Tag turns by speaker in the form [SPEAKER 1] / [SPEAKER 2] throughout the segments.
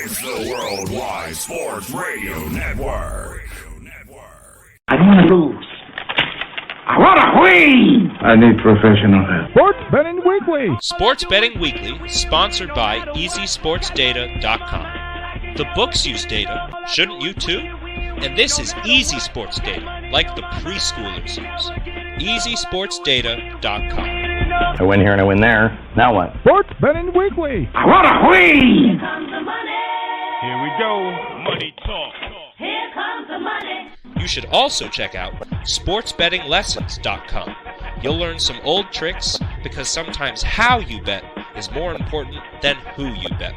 [SPEAKER 1] It's the Worldwide Sports Radio Network.
[SPEAKER 2] I don't want to lose. I want to win.
[SPEAKER 3] I need professional help.
[SPEAKER 4] Sports Betting Weekly.
[SPEAKER 5] Sports Betting Weekly, sponsored by EasySportsData.com. The books use data, shouldn't you too? And this is Easy Sports Data, like the preschoolers use. EasySportsData.com.
[SPEAKER 6] I win here and I win there. Now what?
[SPEAKER 4] Sports Betting Weekly.
[SPEAKER 2] I want to win.
[SPEAKER 7] Here comes the money.
[SPEAKER 4] Here we go.
[SPEAKER 7] Money talk. Here comes the money.
[SPEAKER 5] You should also check out SportsBettingLessons.com. You'll learn some old tricks because sometimes how you bet is more important than who you bet.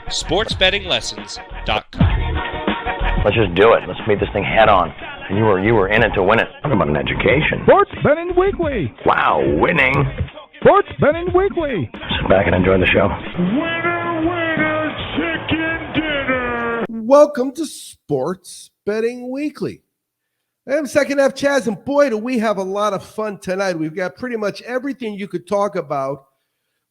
[SPEAKER 5] SportsBettingLessons.com.
[SPEAKER 6] Let's just do it. Let's meet this thing head on. And you were in it to win it. Talk about an education.
[SPEAKER 4] Sports Betting Weekly.
[SPEAKER 6] Wow, winning.
[SPEAKER 4] Sports Betting Weekly.
[SPEAKER 6] Sit back and enjoy the show.
[SPEAKER 4] Winner, chicken dinner.
[SPEAKER 8] Welcome to Sports Betting Weekly. I'm second half Chaz, and boy, do we have a lot of fun tonight. We've got pretty much everything you could talk about.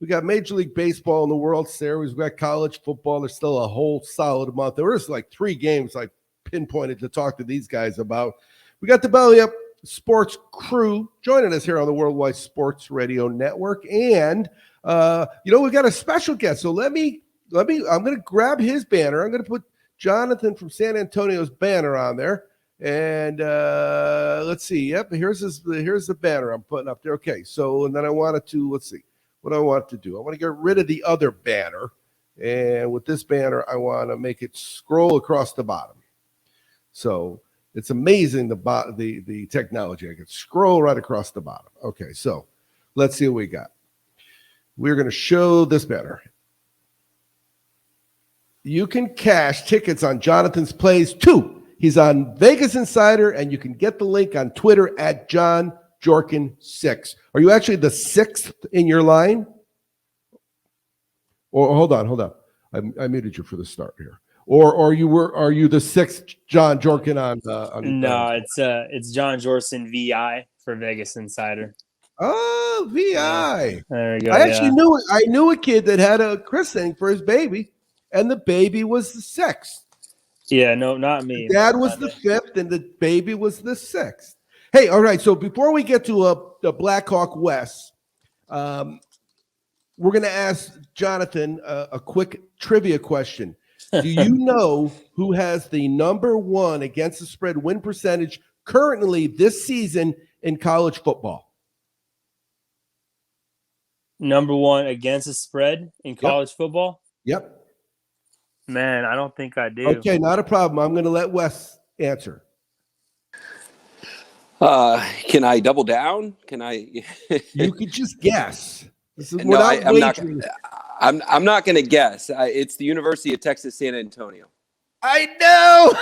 [SPEAKER 8] We got Major League Baseball in the World Series. We've got college football. There's still a whole solid month. There was like 3 games I pinpointed to talk to these guys about. We got the Belly Up Sports crew joining us here on the Worldwide Sports Radio Network. And, we've got a special guest. So I'm going to grab his banner. I'm going to put Jonathan from San Antonio's banner on there. And let's see. Yep, here's the banner I'm putting up there. Okay, so and then I wanted to, let's see what I want to do. I want to get rid of the other banner. And with this banner, I want to make it scroll across the bottom. So it's amazing the technology. I can scroll right across the bottom. Okay, so let's see what we got. We're going to show this banner. You can cash tickets on Jonathan's Plays 2. He's on Vegas Insider, and you can get the link on Twitter at JohnJorkin6. Are you actually the 6th in your line? Or hold on. I muted you for the start here. Or are you the 6th John Jorkin on
[SPEAKER 9] No, it's John Jorson VI for Vegas Insider.
[SPEAKER 8] Oh, VI.
[SPEAKER 9] There you go.
[SPEAKER 8] I actually knew a kid that had a christening for his baby, and the baby was the 6th.
[SPEAKER 9] Yeah, no, not me.
[SPEAKER 8] Dad was the 5th, and the baby was the 6th. Hey, all right. So before we get to the Blackhawk West, we're going to ask Jonathan a quick trivia question. Do you know who has the number 1 against the spread win percentage currently this season in college football?
[SPEAKER 9] Number 1 against the spread in college football?
[SPEAKER 8] Yep.
[SPEAKER 9] Man, I don't think I do.
[SPEAKER 8] Okay, not a problem. I'm going to let Wes answer.
[SPEAKER 10] Can I double down? Can I?
[SPEAKER 8] You could just guess.
[SPEAKER 10] I'm not going to guess. It's the University of Texas, San Antonio.
[SPEAKER 8] I know.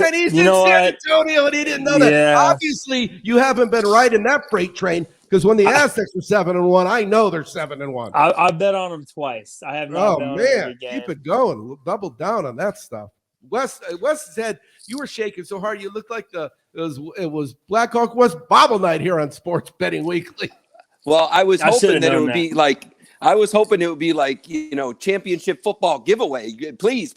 [SPEAKER 8] And he's in San Antonio, and he didn't know that. Obviously, you haven't been right in that freight train, because when the Aztecs were 7-1, I know they're 7-1.
[SPEAKER 9] I bet on them twice. I have not.
[SPEAKER 8] Oh man, keep it going. Double down on that stuff. Wes said you were shaking so hard you looked like it was Blackhawk West Bobble Night here on Sports Betting Weekly.
[SPEAKER 10] Well, I was hoping that it would be like. I was hoping it would be like, championship football giveaway. Please.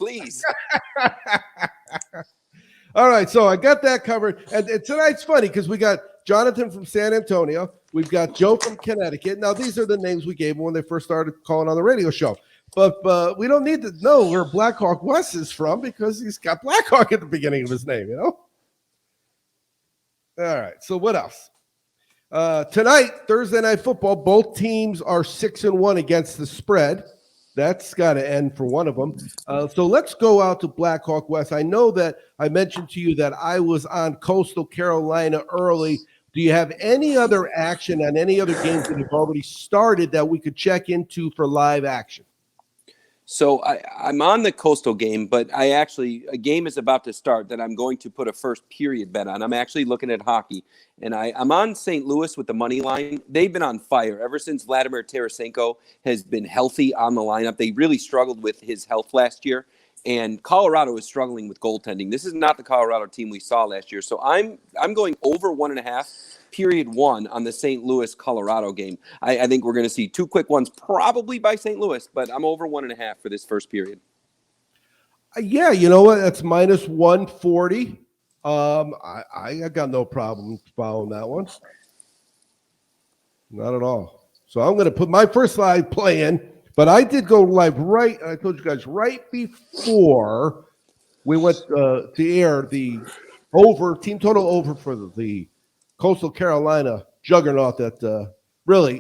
[SPEAKER 8] All right, so I got that covered. And tonight's funny because we got Jonathan from San Antonio. We've got Joe from Connecticut. Now, these are the names we gave them when they first started calling on the radio show. But we don't need to know where Blackhawk West is from because he's got Blackhawk at the beginning of his name, All right, so what else? Tonight, Thursday Night Football, both teams are 6-1 against the spread. That's got to end for one of them. So let's go out to Blackhawk West. I know that I mentioned to you that I was on Coastal Carolina early. Do you have any other action on any other games that have already started that we could check into for live action?
[SPEAKER 10] So I'm on the Coastal game, but a game is about to start that I'm going to put a first period bet on. I'm actually looking at hockey, and I'm on St. Louis with the money line. They've been on fire ever since Vladimir Tarasenko has been healthy on the lineup. They really struggled with his health last year, and Colorado is struggling with goaltending. This is not the Colorado team we saw last year. So I'm going over 1.5. Period 1 on the St. Louis Colorado game. I think we're going to see 2 quick ones, probably by St. Louis, but I'm over 1.5 for this first period.
[SPEAKER 8] Yeah, you know what? That's minus 140. I got no problem following that one. Not at all. So I'm going to put my first live play in, but I did go live right. I told you guys right before we went to air the team total over for the Coastal Carolina juggernaut that really,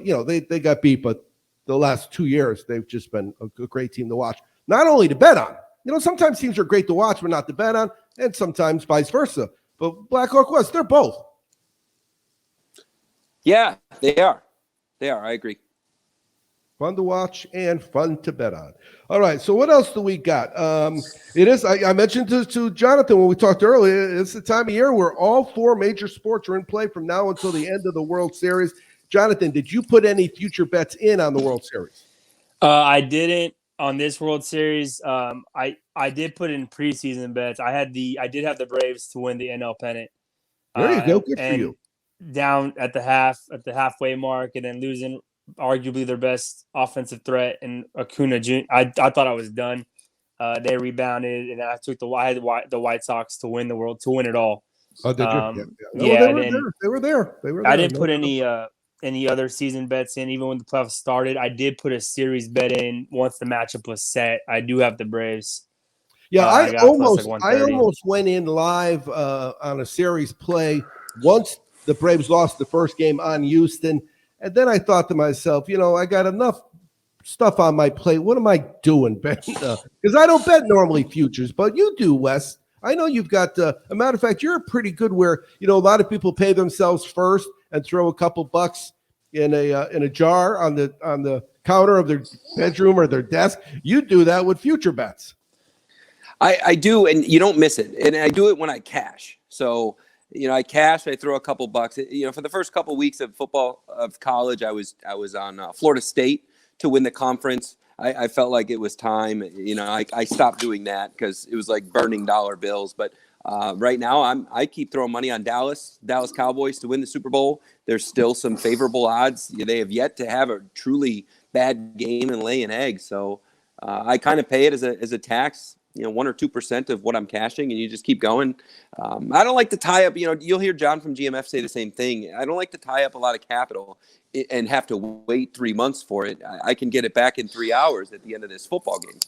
[SPEAKER 8] they got beat, but the last 2 years they've just been a great team to watch. Not only to bet on. Sometimes teams are great to watch, but not to bet on, and sometimes vice versa. But Blackhawk West, they're both.
[SPEAKER 10] Yeah, they are. I agree.
[SPEAKER 8] Fun to watch and fun to bet on. All right, so what else do we got? It is, I mentioned to Jonathan when we talked earlier, it's the time of year where all 4 major sports are in play from now until the end of the World Series. Jonathan, did you put any future bets in on the World Series?
[SPEAKER 9] I didn't. On this World Series, I did put in preseason bets. I did have the Braves to win the NL pennant.
[SPEAKER 8] There you go. Good for you.
[SPEAKER 9] Down at the halfway mark, and then losing arguably their best offensive threat in Acuna Jr. I thought I was done. They rebounded, and I took the White Sox to win it all.
[SPEAKER 8] Oh, did you? They were there.
[SPEAKER 9] I didn't put any other season bets in, even when the playoffs started. I did put a series bet in once the matchup was set. I do have the Braves.
[SPEAKER 8] Yeah, I almost went in live on a series play once the Braves lost the first game on Houston. And then I thought to myself, I got enough stuff on my plate. What am I doing betting? Because I don't bet normally futures, but you do, Wes. I know you've got, a matter of fact, you're pretty good where, a lot of people pay themselves first and throw a couple bucks in a jar on the counter of their bedroom or their desk. You do that with future bets.
[SPEAKER 10] I do, and you don't miss it. And I do it when I cash. So, I cash, I throw a couple bucks. For the first couple weeks of college, I was on Florida State to win the conference. I felt like it was time. I stopped doing that because it was like burning dollar bills. But right now, I keep throwing money on Dallas Cowboys to win the Super Bowl. There's still some favorable odds. They have yet to have a truly bad game and lay an egg. So I kind of pay it as a tax. 1 or 2% of what I'm cashing, and you just keep going. I don't like to tie up, you'll hear John from GMF say the same thing. I don't like to tie up a lot of capital and have to wait 3 months for it. I can get it back in 3 hours at the end of this football game.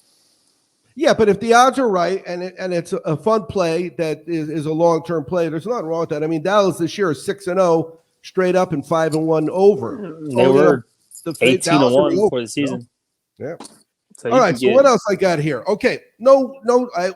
[SPEAKER 8] Yeah, but if the odds are right and it's a fun play that is a long-term play, there's nothing wrong with that. I mean, Dallas this year is 6-0 straight up and 5-1 over.
[SPEAKER 9] They were 18-1 for the season.
[SPEAKER 8] Yeah. So all right, so what else I got here? Okay, no,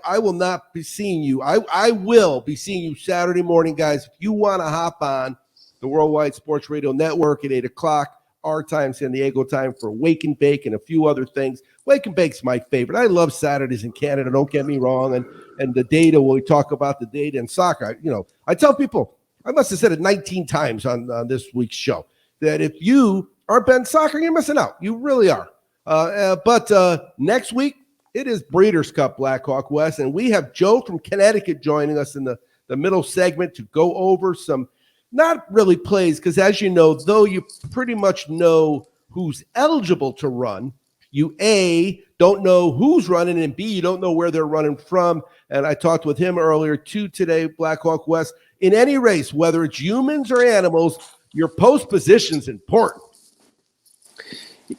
[SPEAKER 8] I will not be seeing you. I will be seeing you Saturday morning, guys. If you want to hop on the Worldwide Sports Radio Network at 8 o'clock, our time, San Diego time, for Wake and Bake and a few other things. Wake and Bake's my favorite. I love Saturdays in Canada, don't get me wrong. And the data, when we talk about the data in soccer, I tell people, I must have said it 19 times on this week's show, that if you are betting soccer, you're missing out. You really are. But next week, it is Breeders' Cup, Blackhawk West, and we have Joe from Connecticut joining us in the middle segment to go over some, not really plays, because as you know, though you pretty much know who's eligible to run, you A, don't know who's running, and B, you don't know where they're running from. And I talked with him earlier, too, today, Blackhawk West. In any race, whether it's humans or animals, your post position's important.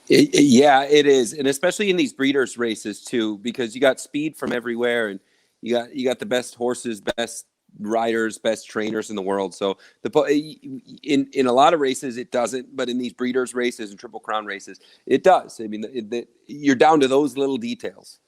[SPEAKER 10] Yeah, it is, and especially in these breeders' races too, because you got speed from everywhere, and you got the best horses, best riders, best trainers in the world. So in a lot of races it doesn't, but in these breeders' races and Triple Crown races, it does. I mean, you're down to those little details.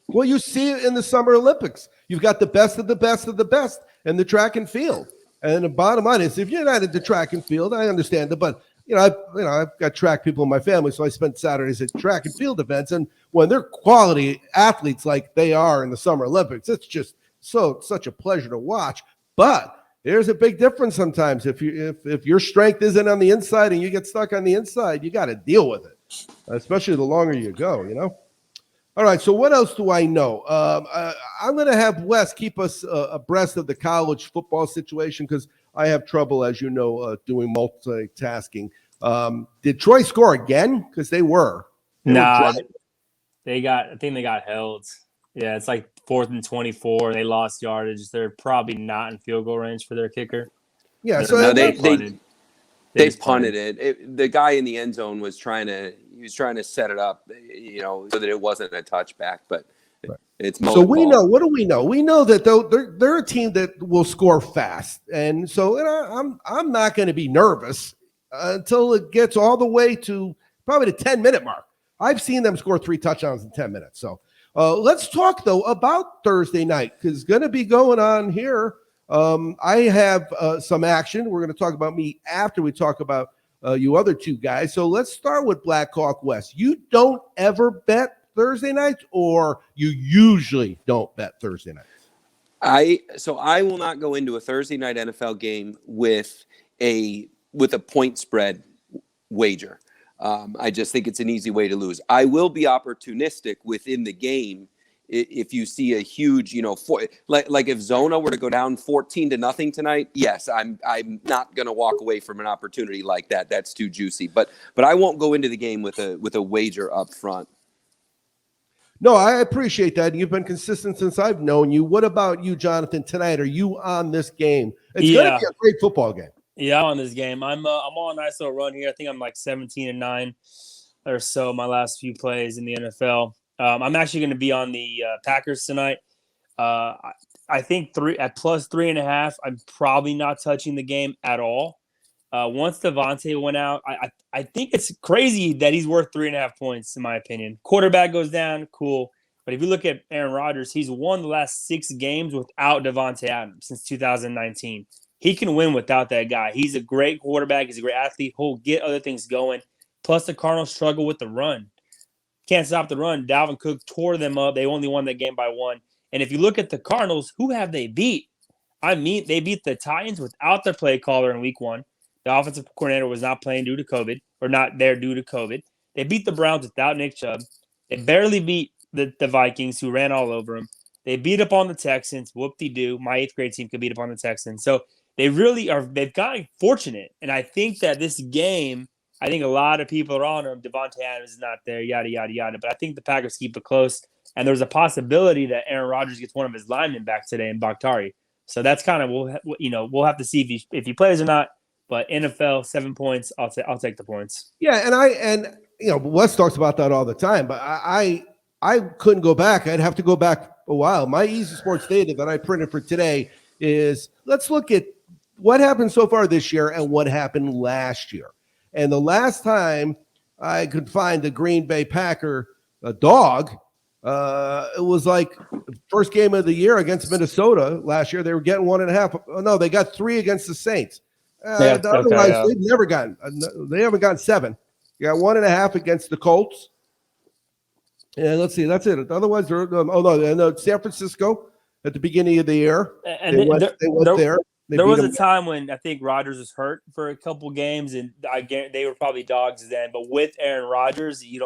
[SPEAKER 8] Well, you see it in the Summer Olympics. You've got the best of the best of the best in the track and field. And the bottom line is, if you're not into track and field, I understand it, but I've got track people in my family, so I spend Saturdays at track and field events. And when they're quality athletes like they are in the Summer Olympics, it's just such a pleasure to watch. But there's a big difference sometimes. If your strength isn't on the inside and you get stuck on the inside, you got to deal with it, especially the longer you go. All right, so what else do I know? I'm going to have Wes keep us abreast of the college football situation because I have trouble, as you know, doing multitasking. Did Troy score again? Because they were.
[SPEAKER 9] I think they got held. Yeah, it's like 4th and 24. They lost yardage. They're probably not in field goal range for their kicker.
[SPEAKER 8] Yeah,
[SPEAKER 9] They're-
[SPEAKER 8] so
[SPEAKER 10] No,
[SPEAKER 8] that-
[SPEAKER 10] they
[SPEAKER 9] just
[SPEAKER 10] punted it. The guy in the end zone was trying to set it up, so that it wasn't a touchback, but it's
[SPEAKER 8] so we
[SPEAKER 10] ball.
[SPEAKER 8] know. What do we know? We know that they're a team that will score fast, and so I'm not going to be nervous until it gets all the way to probably the 10-minute mark. I've seen them score 3 touchdowns in 10 minutes. So let's talk though about Thursday night, because it's going to be going on here. I have some action. We're going to talk about me after we talk about you other two guys. So let's start with Black Hawk West. You don't ever bet Thursday nights, or you usually don't bet Thursday nights?
[SPEAKER 10] I will not go into a Thursday night NFL game with a point spread wager. I just think it's an easy way to lose. I will be opportunistic within the game if you see a huge, like if Zona were to go down 14-0 tonight. Yes, I'm not going to walk away from an opportunity like that. That's too juicy. But I won't go into the game with a wager up front.
[SPEAKER 8] No, I appreciate that. You've been consistent since I've known you. What about you, Jonathan? Tonight, are you on this game? It's going to be a great football game.
[SPEAKER 9] Yeah, I'm on this game. I'm on a nice little run here. I think I'm like 17-9 or so my last few plays in the NFL. I'm actually going to be on the Packers tonight. I think at +3.5. I'm probably not touching the game at all. Once Devontae went out, I think it's crazy that he's worth 3.5 points, in my opinion. Quarterback goes down, cool. But if you look at Aaron Rodgers, he's won the last 6 games without Devontae Adams since 2019. He can win without that guy. He's a great quarterback. He's a great athlete. He'll get other things going. Plus, the Cardinals struggle with the run. Can't stop the run. Dalvin Cook tore them up. They only won that game by 1. And if you look at the Cardinals, who have they beat? I mean, they beat the Titans without their play caller in week 1. The offensive coordinator was not playing due to COVID, or not there due to COVID. They beat the Browns without Nick Chubb. They barely beat the Vikings, who ran all over them. They beat up on the Texans. Whoop-de-doo. My 8th grade team could beat up on the Texans. So they really are. They've gotten fortunate. And I think that this game, I think a lot of people are on them. Devontae Adams is not there, yada, yada, yada. But I think the Packers keep it close. And there's a possibility that Aaron Rodgers gets one of his linemen back today in Bakhtiari. So that's kind of, we'll have to see if he plays or not. But NFL, 7 points, I'll take the points.
[SPEAKER 8] Yeah, and Wes talks about that all the time, but I couldn't go back. I'd have to go back a while. My Easy Sports data that I printed for today is, let's look at what happened so far this year and what happened last year. And the last time I could find the Green Bay Packer dog, it was like first game of the year against Minnesota last year. They were getting 1.5. Oh, no, they got 3 against the Saints. Otherwise, they haven't gotten 7. You got 1.5 against the Colts. And let's see, that's it. Otherwise, they're San Francisco at the beginning of the year.
[SPEAKER 9] And
[SPEAKER 8] they went there.
[SPEAKER 9] There was a time when I think Rodgers was hurt for a couple games, and they were probably dogs then. But with Aaron Rodgers, you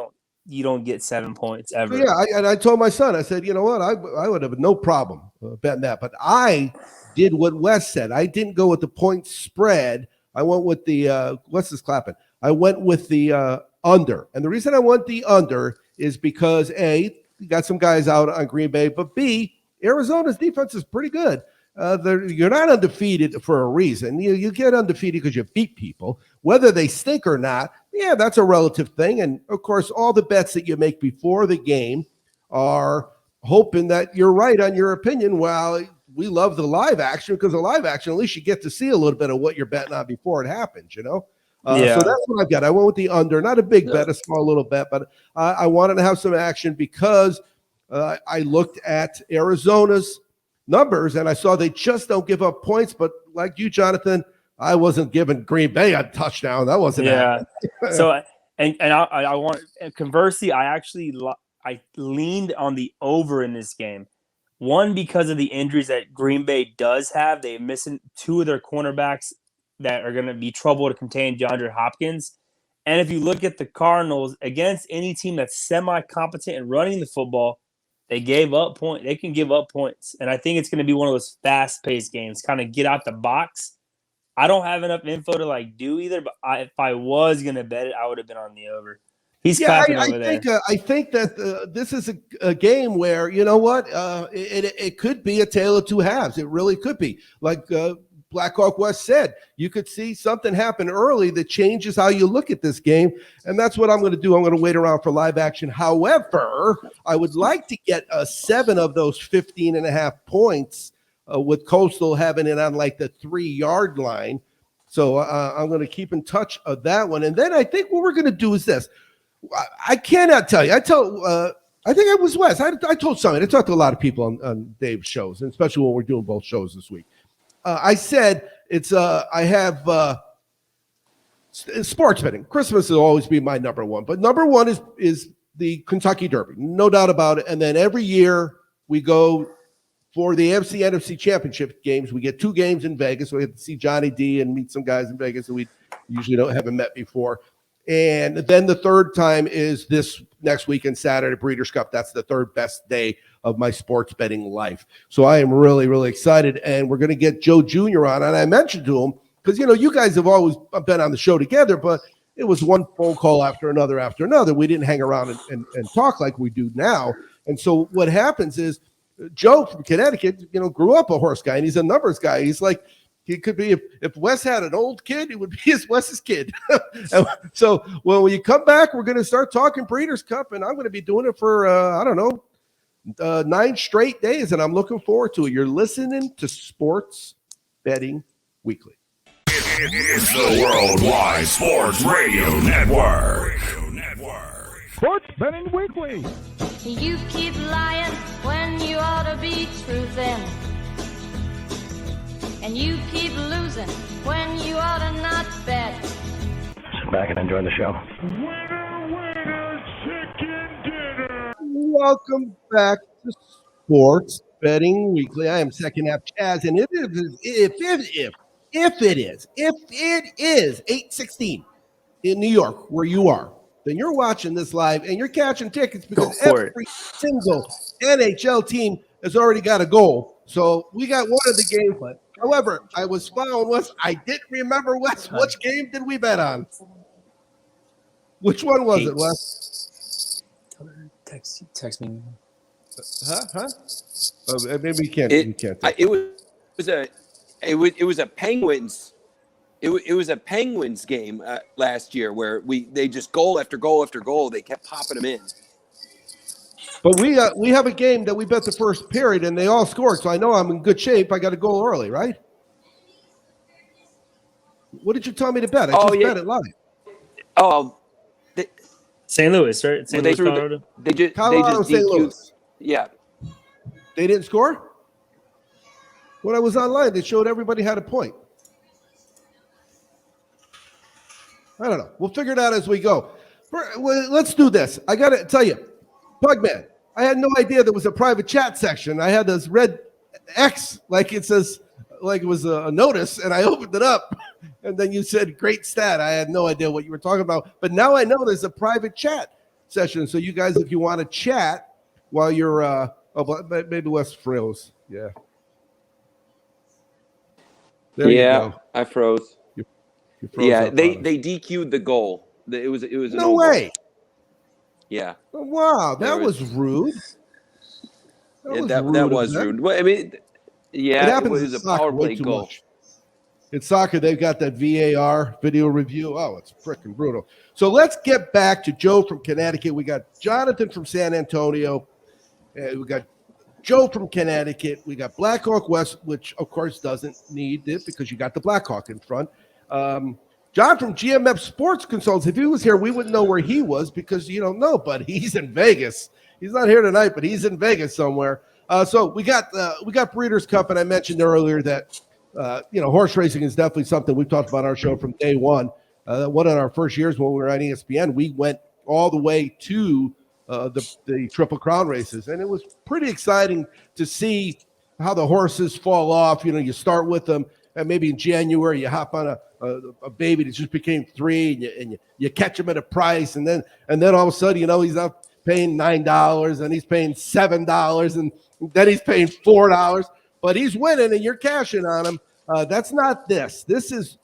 [SPEAKER 9] don't get 7 points ever.
[SPEAKER 8] So yeah, I told my son, I said, you know what, I would have no problem betting that. But I did what Wes said. I didn't go with the point spread. I went with the Wes is clapping. I went with the under. And the reason I went the under is because A, you got some guys out on Green Bay, but B, Arizona's defense is pretty good. You're not undefeated for a reason. You get undefeated because you beat people. Whether they stink or not, yeah, that's a relative thing. And, of course, all the bets that you make before the game are hoping that you're right on your opinion. Well, we love the live action because the live action, at least you get to see a little bit of what you're betting on before it happens, So that's what I've got. I went with the under. Not a big bet, a small little bet, but I wanted to have some action because I looked at Arizona's numbers and I saw they just don't give up points. But like you, Jonathan, I wasn't giving Green Bay a touchdown. That wasn't happening.
[SPEAKER 9] So I want, conversely, I leaned on the over in this game. One, because of the injuries that Green Bay does have. They're missing 2 of their cornerbacks that are going to be trouble to contain DeAndre Hopkins. And if you look at the Cardinals, against any team that's semi-competent in running the football, they gave up points. They can give up points. And I think it's going to be one of those fast-paced games, kind of get out the box. I don't have enough info to do either, but if I was going to bet it, I would have been on the over. He's
[SPEAKER 8] Yeah,
[SPEAKER 9] clapping over there.
[SPEAKER 8] I think that this is a game where, you know what, it could be a tale of two halves. It really could be. Like Blackhawk West said, you could see something happen early that changes how you look at this game, and that's what I'm going to do. I'm going to wait around for live action. However, I would like to get 7 of those 15.5 points with Coastal having it on like the 3-yard line. So I'm going to keep in touch of that one. And then I think what we're going to do is this. I cannot tell you. I think it was Wes. I told somebody. I talked to a lot of people on Dave's shows, and especially when we're doing both shows this week. I said it's I have sports betting. Christmas will always be my number one, but number one is the Kentucky Derby, no doubt about it. And then every year we go for the AFC NFC Championship games. We get 2 games in Vegas. So we have to see Johnny D and meet some guys in Vegas that we usually haven't met before. And then the third time is this next weekend, Saturday, Breeders' Cup. That's the third best day of my sports betting life. So I am really, really excited. And we're going to get Joe Jr. on. And I mentioned to him, because, you guys have always been on the show together, but it was one phone call after another. We didn't hang around and talk like we do now. And so what happens is Joe from Connecticut, grew up a horse guy, and he's a numbers guy. He's like, he could be, if Wes had an old kid, it would be Wes's kid. So when you come back, we're going to start talking Breeders' Cup, and I'm going to be doing it for, 9 straight days, and I'm looking forward to it. You're listening to Sports Betting Weekly.
[SPEAKER 1] It's the Worldwide Sports Radio Network.
[SPEAKER 4] Sports Betting Weekly.
[SPEAKER 7] You keep lying when you ought to be truthing. And you keep losing when you ought to not bet.
[SPEAKER 6] Sit back and enjoy the show.
[SPEAKER 4] Winner, chicken dinner.
[SPEAKER 8] Welcome back to Sports Betting Weekly. I am Second Half Chaz, and if it is 8:16 in New York, where you are, then you're watching this live and you're catching tickets because every single NHL team has already got a goal. So we got one of the games. However, I was following Wes. I didn't remember, Wes. Which game did we bet on? Which one was it, Wes?
[SPEAKER 9] Text me.
[SPEAKER 8] Huh? Oh, maybe you can't.
[SPEAKER 10] It was a Penguins. It was a Penguins game last year where they just goal after goal after goal. They kept popping them in.
[SPEAKER 8] But we have a game that we bet the first period, and they all scored, so I know I'm in good shape. I got a goal early, right? What did you tell me to bet? I just bet it live.
[SPEAKER 10] Oh,
[SPEAKER 9] St. Louis, right? St. Louis, Colorado.
[SPEAKER 10] They just
[SPEAKER 8] St. Louis.
[SPEAKER 10] Yeah.
[SPEAKER 8] They didn't score? When I was online, they showed everybody had a point. I don't know. We'll figure it out as we go. Let's do this. I got to tell you, Pugman, I had no idea there was a private chat section. I had this red X, like it says, like it was a notice, and I opened it up, and then you said, great stat. I had no idea what you were talking about, but now I know there's a private chat session. So you guys, if you want to chat while you're, maybe Wes froze. Yeah. There you go.
[SPEAKER 10] I froze.
[SPEAKER 8] You froze
[SPEAKER 10] they DQ'd the goal. It was
[SPEAKER 8] no way.
[SPEAKER 10] Yeah.
[SPEAKER 8] Oh, wow, that was rude.
[SPEAKER 10] That was rude. Well, I mean, it was a power play goal.
[SPEAKER 8] Much. In soccer, they've got that VAR video review. Oh, it's freaking brutal. So let's get back to Joe from Connecticut. We got Jonathan from San Antonio. We got Joe from Connecticut. We got Blackhawk West, which, of course, doesn't need it because you got the Blackhawk in front. John from GMF Sports Consultants. If he was here, we wouldn't know where he was because you don't know, but he's in Vegas. He's not here tonight, but he's in Vegas somewhere. So we got Breeders' Cup, and I mentioned earlier that horse racing is definitely something we've talked about on our show from day one. One of our first years when we were on ESPN, we went all the way to the Triple Crown races, and it was pretty exciting to see how the horses fall off. You start with them, and maybe in January you hop on a baby that just became 3, and you catch him at a price, and then all of a sudden he's not paying $9, and he's paying $7, and then he's paying $4, but he's winning, and you're cashing on him. That's not this. This is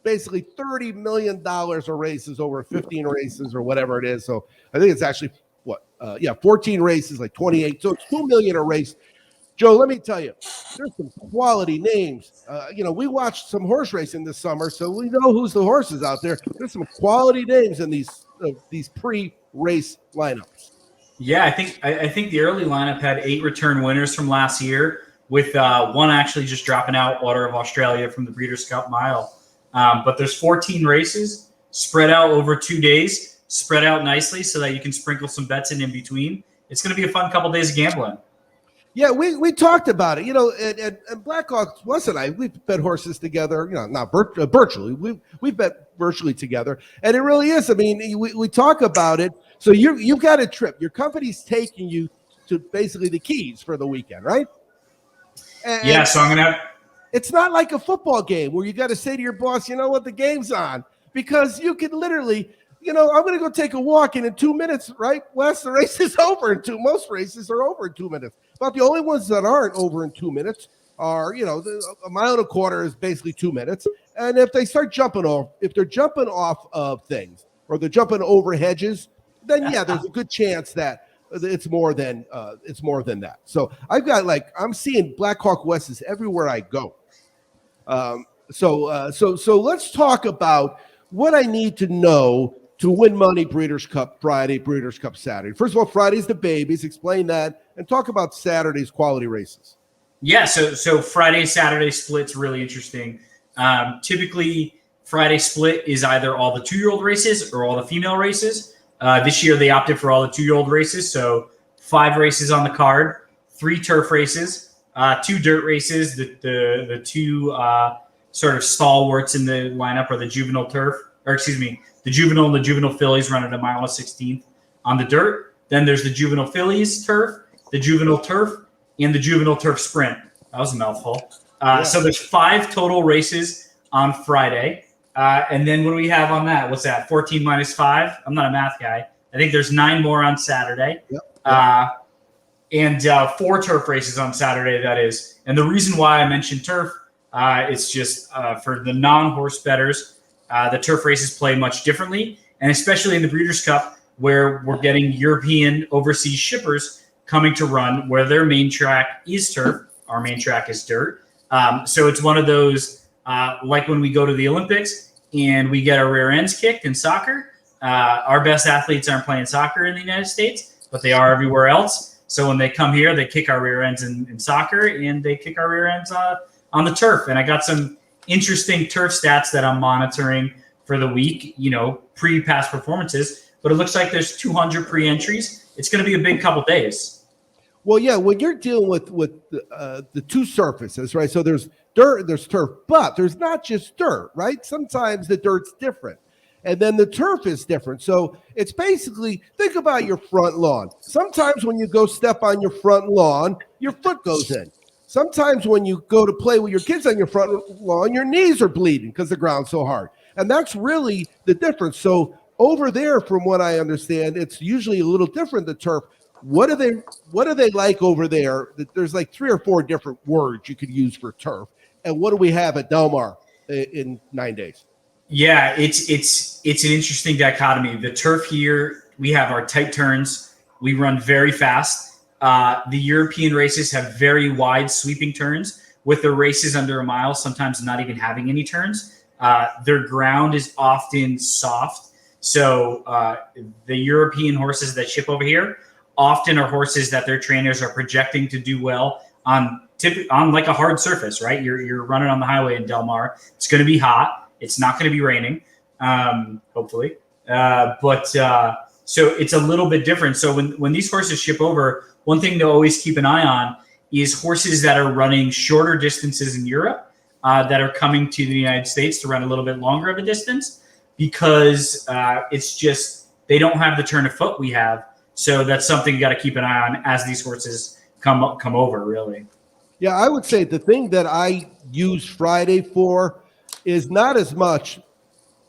[SPEAKER 8] basically $30 million of races over 15 races or whatever it is. So I think it's actually 14 races, like 28. So it's $2 million a race. Joe, let me tell you, there's some quality names. We watched some horse racing this summer, so we know who's the horses out there. There's some quality names in these pre-race lineups.
[SPEAKER 3] Yeah, I think the early lineup had 8 return winners from last year, with one actually just dropping out, Water of Australia from the Breeders' Cup Mile. But there's 14 races spread out over 2 days, spread out nicely so that you can sprinkle some bets in between. It's going to be a fun couple days of gambling.
[SPEAKER 8] Yeah, we talked about it, and Blackhawks, Wes and I, we've bet horses together, not virtually. We've bet virtually together, and it really is. I mean, we talk about it. So you've got a trip. Your company's taking you to basically the Keys for the weekend, right? And
[SPEAKER 3] so I'm going to
[SPEAKER 8] it's not like a football game where you got to say to your boss, you know what, the game's on, because you can literally, I'm going to go take a walk, and in 2 minutes, right, Wes, the race is over most races are over in 2 minutes. But the only ones that aren't over in 2 minutes are, a mile and a quarter is basically 2 minutes. And if they start if they're jumping off of things or they're jumping over hedges, then there's a good chance that it's more than that. So I'm seeing Blackhawk Wes's everywhere I go. So let's talk about what I need to know to win money Breeders' Cup Friday, Breeders' Cup Saturday. First of all, Friday's the babies. Explain that and talk about Saturday's quality races.
[SPEAKER 3] Yeah, so Friday, Saturday split's really interesting. Typically, Friday split is either all the 2-year-old races or all the female races. This year, they opted for all the 2-year-old races, so 5 races on the card, 3 turf races, 2 dirt races. The 2 sort of stalwarts in the lineup are the juvenile turf, the juvenile and the juvenile fillies run at a mile and 16th on the dirt. Then there's the juvenile fillies turf, the juvenile turf, and the juvenile turf sprint. That was a mouthful. So there's 5 total races on Friday. And then what do we have on that? What's that? 14 minus 5? I'm not a math guy. I think there's 9 more on Saturday. And 4 turf races on Saturday, that is. And the reason why I mentioned turf, it's just for the non-horse bettors, the turf races play much differently. And especially in the Breeders' Cup, where we're getting European overseas shippers coming to run, where their main track is turf. Our main track is dirt. So it's one of those, like when we go to the Olympics and we get our rear ends kicked in soccer. Our best athletes aren't playing soccer in the United States, but they are everywhere else. So when they come here, they kick our rear ends in soccer, and they kick our rear ends on the turf. And I got some interesting turf stats that I'm monitoring for the week, pre-past performances. But it looks like there's 200 pre-entries. It's going to be a big couple days.
[SPEAKER 8] Well, yeah, when you're dealing with the 2 surfaces, right? So there's dirt and there's turf, but there's not just dirt, right? Sometimes the dirt's different, and then the turf is different. So it's basically, think about your front lawn. Sometimes when you go step on your front lawn, your foot goes in. Sometimes when you go to play with your kids on your front lawn, your knees are bleeding because the ground's so hard. And that's really the difference. So over there, from what I understand, it's usually a little different, the turf. What are they like over there? There's like 3 or 4 different words you could use for turf. And what do we have at Del Mar in 9 days?
[SPEAKER 3] Yeah, it's an interesting dichotomy. The turf here, we have our tight turns. We run very fast. The European races have very wide sweeping turns, with the races under a mile sometimes not even having any turns. Their ground is often soft. So the European horses that ship over here often are horses that their trainers are projecting to do well on like a hard surface, right? You're running on the highway in Del Mar. It's going to be hot. It's not going to be raining, hopefully. So it's a little bit different. So when these horses ship over, one thing to always keep an eye on is horses that are running shorter distances in Europe that are coming to the United States to run a little bit longer of a distance, because it's just they don't have the turn of foot we have. So that's something you got to keep an eye on as these horses come over, really.
[SPEAKER 8] Yeah, I would say the thing that I use Friday for is not as much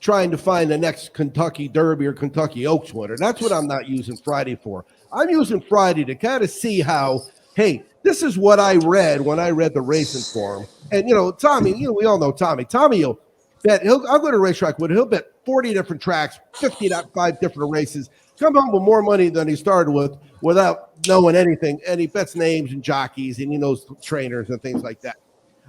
[SPEAKER 8] trying to find the next Kentucky Derby or Kentucky Oaks winner. That's what I'm not using Friday for. I'm using Friday to kind of see how, hey, this is what I read when I read the racing form. And, Tommy, we all know Tommy. Tommy will bet. I'll go to a racetrack with him. He'll bet 40 different tracks, 55 different races. Come home with more money than he started with without knowing anything. And he bets names and jockeys, and he knows trainers and things like that.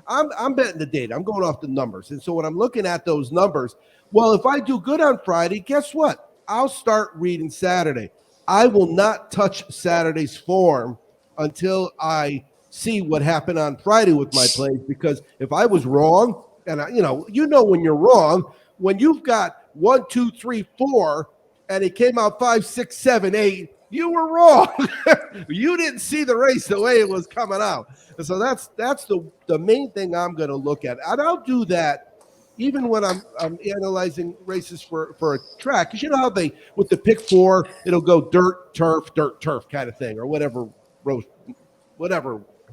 [SPEAKER 8] I'm betting the data. I'm going off the numbers. And so when I'm looking at those numbers, well, if I do good on Friday, guess what? I'll start reading Saturday. I will not touch Saturday's form until I see what happened on Friday with my plays, because if I was wrong, and when you're wrong, when you've got 1, 2, 3, 4, and it came out 5, 6, 7, 8, you were wrong. You didn't see the race the way it was coming out. And so that's the main thing I'm going to look at. And I'll do that even when I'm analyzing races for a track. Because you know how with the pick 4, it'll go dirt, turf kind of thing, or whatever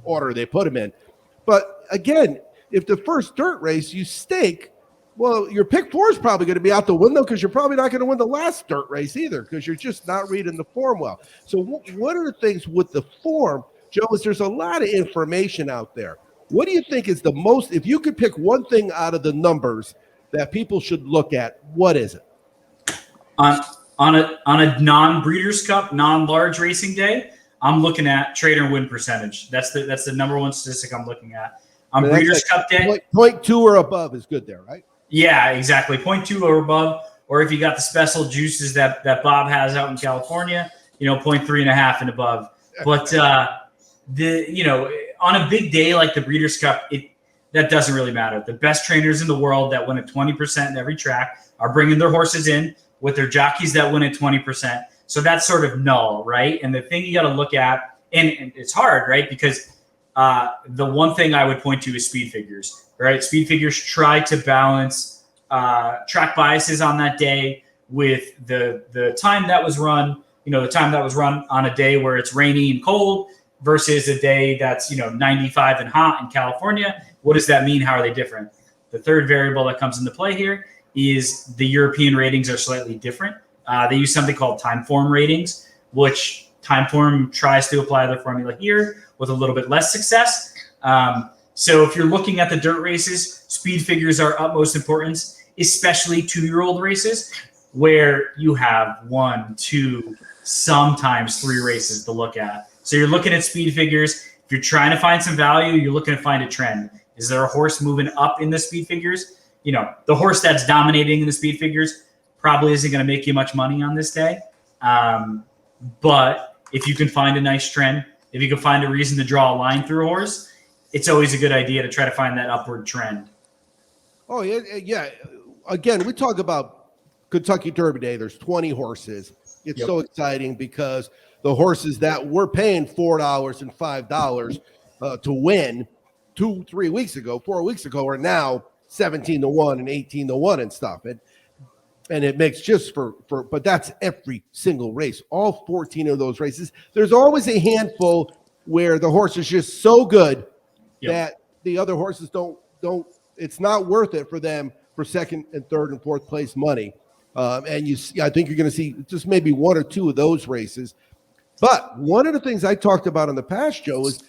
[SPEAKER 8] order they put them in. But again, if the first dirt race you stake, well, your pick 4 is probably going to be out the window, because you're probably not going to win the last dirt race either, because you're just not reading the form well. So one of the things with the form, Joe, is there's a lot of information out there. What do you think is the most, if you could pick one thing out of the numbers that people should look at, what is it?
[SPEAKER 3] On a non-Breeders' Cup, non-large racing day, I'm looking at trader win percentage. That's the number one statistic I'm looking at. On Breeders' Cup day,
[SPEAKER 8] 0.2 or above is good there, right?
[SPEAKER 3] Yeah, exactly. 0.2 or above, or if you got the special juices that Bob has out in California, 0.3.5 and above. But on a big day like the Breeders' Cup, that doesn't really matter. The best trainers in the world that win at 20% in every track are bringing their horses in with their jockeys that win at 20%. So that's sort of null, right? And the thing you got to look at, and it's hard, right? Because the one thing I would point to is speed figures, right? Speed figures try to balance track biases on that day with the time that was run, the time that was run on a day where it's rainy and cold versus a day that's, 95 and hot in California. What does that mean? How are they different? The third variable that comes into play here is the European ratings are slightly different. They use something called time form ratings, which time form tries to apply their formula here with a little bit less success. So if you're looking at the dirt races, speed figures are utmost importance, especially 2-year-old races where you have 1, 2, sometimes 3 races to look at. So you're looking at speed figures. If you're trying to find some value, you're looking to find a trend. Is there a horse moving up in the speed figures? The horse that's dominating in the speed figures probably isn't going to make you much money on this day. But if you can find a nice trend, if you can find a reason to draw a line through a horse, it's always a good idea to try to find that upward trend.
[SPEAKER 8] Oh, yeah. Again, we talk about Kentucky Derby Day. There's 20 horses. It's so exciting because the horses that were paying $4 and $5 to win 4 weeks ago are now 17-1 and 18-1 and stuff. And it makes just but that's every single race, all 14 of those races. There's always a handful where the horse is just so good that the other horses don't, it's not worth it for them for second and third and fourth place money. And I think you're going to see just maybe 1 or 2 of those races. But one of the things I talked about in the past, Joe, is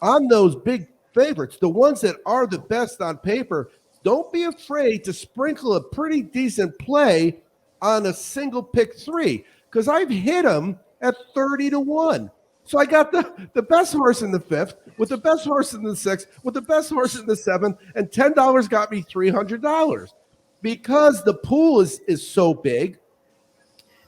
[SPEAKER 8] on those big favorites, the ones that are the best on paper, don't be afraid to sprinkle a pretty decent play on a single pick 3, because I've hit them at 30-1. So I got the best horse in the 5th, with the best horse in the 6th, with the best horse in the 7th, and $10 got me $300 because the pool is so big,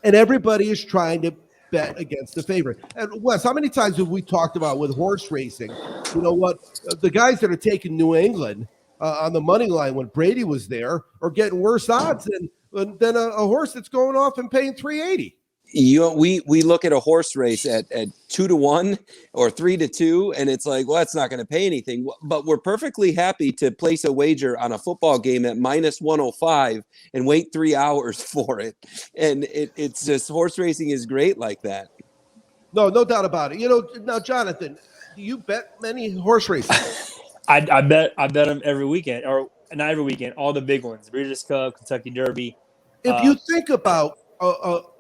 [SPEAKER 8] and everybody is trying to bet against the favorite. And Wes, how many times have we talked about with horse racing? You know what? The guys that are taking New England on the money line when Brady was there are getting worse odds than a horse that's going off and paying $380.
[SPEAKER 10] We look at a horse race at 2-1 or 3-2, and it's like, well, that's not going to pay anything. But we're perfectly happy to place a wager on a football game at -105 and wait 3 hours for it. And it's just, horse racing is great like that.
[SPEAKER 8] No doubt about it. Now, Jonathan, do you bet many horse races?
[SPEAKER 9] I bet them every weekend, or not every weekend, all the big ones: Breeders' Cup, Kentucky Derby.
[SPEAKER 8] If you think about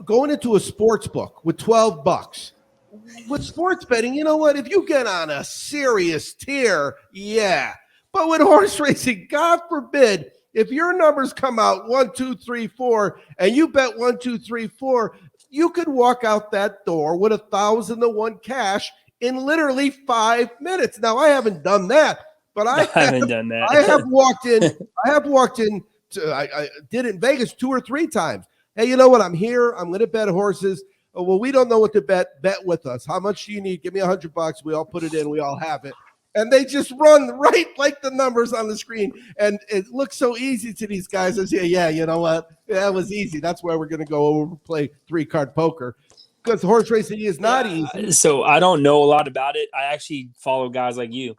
[SPEAKER 8] going into a sports book with $12 with sports betting, you know what? If you get on a serious tear, yeah. But with horse racing, God forbid, If your numbers come out 1, 2, 3, 4, and you bet 1, 2, 3, 4, you could walk out that door with 1,000-to-1 cash in literally 5 minutes. Now, I haven't done that, but I
[SPEAKER 9] haven't done that.
[SPEAKER 8] I have walked in. I did it in Vegas 2 or 3 times. Hey, you know what? I'm here. I'm going to bet horses. Oh, well, we don't know what to bet. Bet with us. How much do you need? Give me $100. We all put it in. We all have it. And they just run right like the numbers on the screen. And it looks so easy to these guys. I say, yeah, you know what? That was easy. That's why we're going to go over play 3-card poker. Because horse racing is not easy.
[SPEAKER 9] So I don't know a lot about it. I actually follow guys like you.